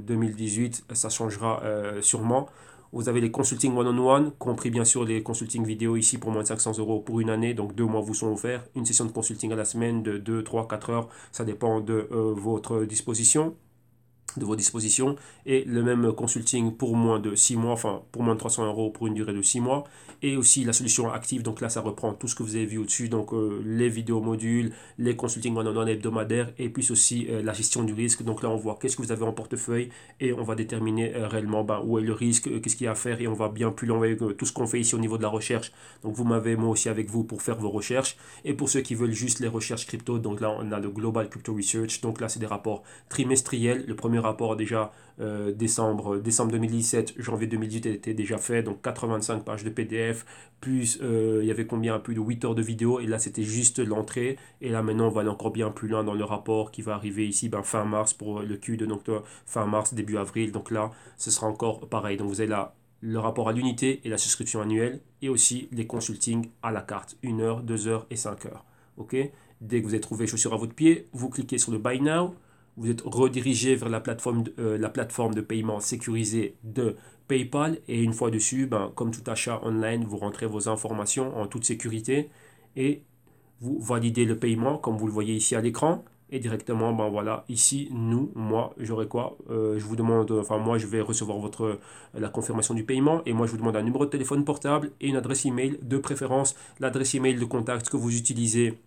2018, ça changera sûrement. Vous avez les consulting one-on-one, compris bien sûr les consulting vidéo ici pour moins de 500 euros pour une année. Donc 2 mois vous sont offerts. Une session de consulting à la semaine de 2, 3, 4 heures. Ça dépend de votre disposition de vos dispositions et le même consulting pour moins de 6 mois, enfin pour moins de 300 euros pour une durée de 6 mois et aussi la solution active, donc là ça reprend tout ce que vous avez vu au-dessus, donc les vidéos modules, les consulting one-on-one hebdomadaires et puis aussi la gestion du risque, donc là on voit qu'est-ce que vous avez en portefeuille et on va déterminer réellement où est le risque, qu'est-ce qu'il y a à faire et on va bien plus loin avec tout ce qu'on fait ici au niveau de la recherche, donc vous m'avez moi aussi avec vous pour faire vos recherches et pour ceux qui veulent juste les recherches crypto, donc là on a le Global Crypto Research, donc là c'est des rapports trimestriels, le premier rapport déjà décembre 2017, janvier 2018 était déjà fait, donc 85 pages de PDF, plus il y avait combien, plus de 8 heures de vidéo, et là c'était juste l'entrée, et là maintenant on va aller encore bien plus loin dans le rapport qui va arriver ici fin mars pour le Q2, donc fin mars, début avril, donc là ce sera encore pareil, donc vous avez là le rapport à l'unité et la souscription annuelle, et aussi les consultings à la carte, 1 heure, 2 heures et 5 heures. Ok? Dès que vous avez trouvé chaussures à votre pied, vous cliquez sur le Buy Now, vous êtes redirigé vers la plateforme de paiement sécurisée de PayPal, et une fois dessus, comme tout achat online, vous rentrez vos informations en toute sécurité et vous validez le paiement comme vous le voyez ici à l'écran. Et directement, voilà, ici, moi, j'aurai quoi? Je vous demande, enfin, moi, je vais recevoir la confirmation du paiement, et moi, je vous demande un numéro de téléphone portable et une adresse email, de préférence, l'adresse email de contact que vous utilisez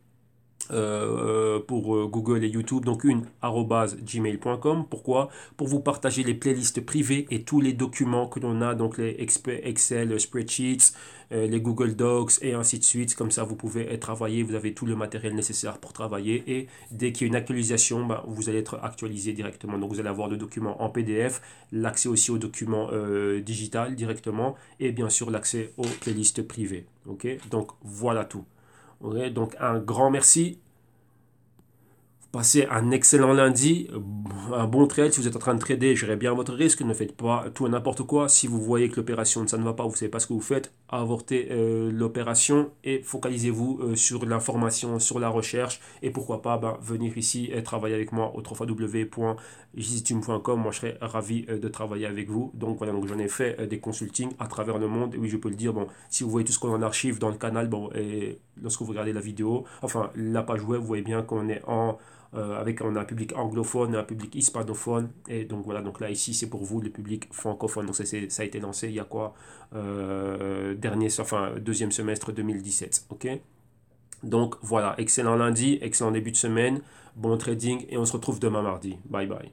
pour Google et YouTube, donc une @gmail.com. Pourquoi? Pour vous partager les playlists privées et tous les documents que l'on a, donc les Excel, spreadsheets, les Google Docs et ainsi de suite. Comme ça, vous pouvez travailler, vous avez tout le matériel nécessaire pour travailler, et dès qu'il y a une actualisation, vous allez être actualisé directement. Donc vous allez avoir le document en PDF, l'accès aussi aux documents digital directement, et bien sûr l'accès aux playlists privées. Ok, donc voilà tout. Ouais, donc un grand merci. Passez un excellent lundi, un bon trade. Si vous êtes en train de trader, gérez bien votre risque. Ne faites pas tout et n'importe quoi. Si vous voyez que l'opération, ça ne va pas, vous ne savez pas ce que vous faites, avortez l'opération et focalisez-vous sur l'information, sur la recherche. Et pourquoi pas venir ici et travailler avec moi au www.jisitum.com. Moi, je serais ravi de travailler avec vous. Donc voilà, donc j'en ai fait des consultings à travers le monde. Et oui, je peux le dire. Bon, si vous voyez tout ce qu'on en archive dans le canal, et lorsque vous regardez la vidéo, enfin la page web, vous voyez bien qu'on est on a un public anglophone et un public hispanophone, et donc voilà, donc là ici c'est pour vous le public francophone. Donc ça a été lancé il y a quoi, deuxième semestre 2017. Ok, donc voilà, excellent lundi, excellent début de semaine, bon trading, et on se retrouve demain mardi. Bye bye.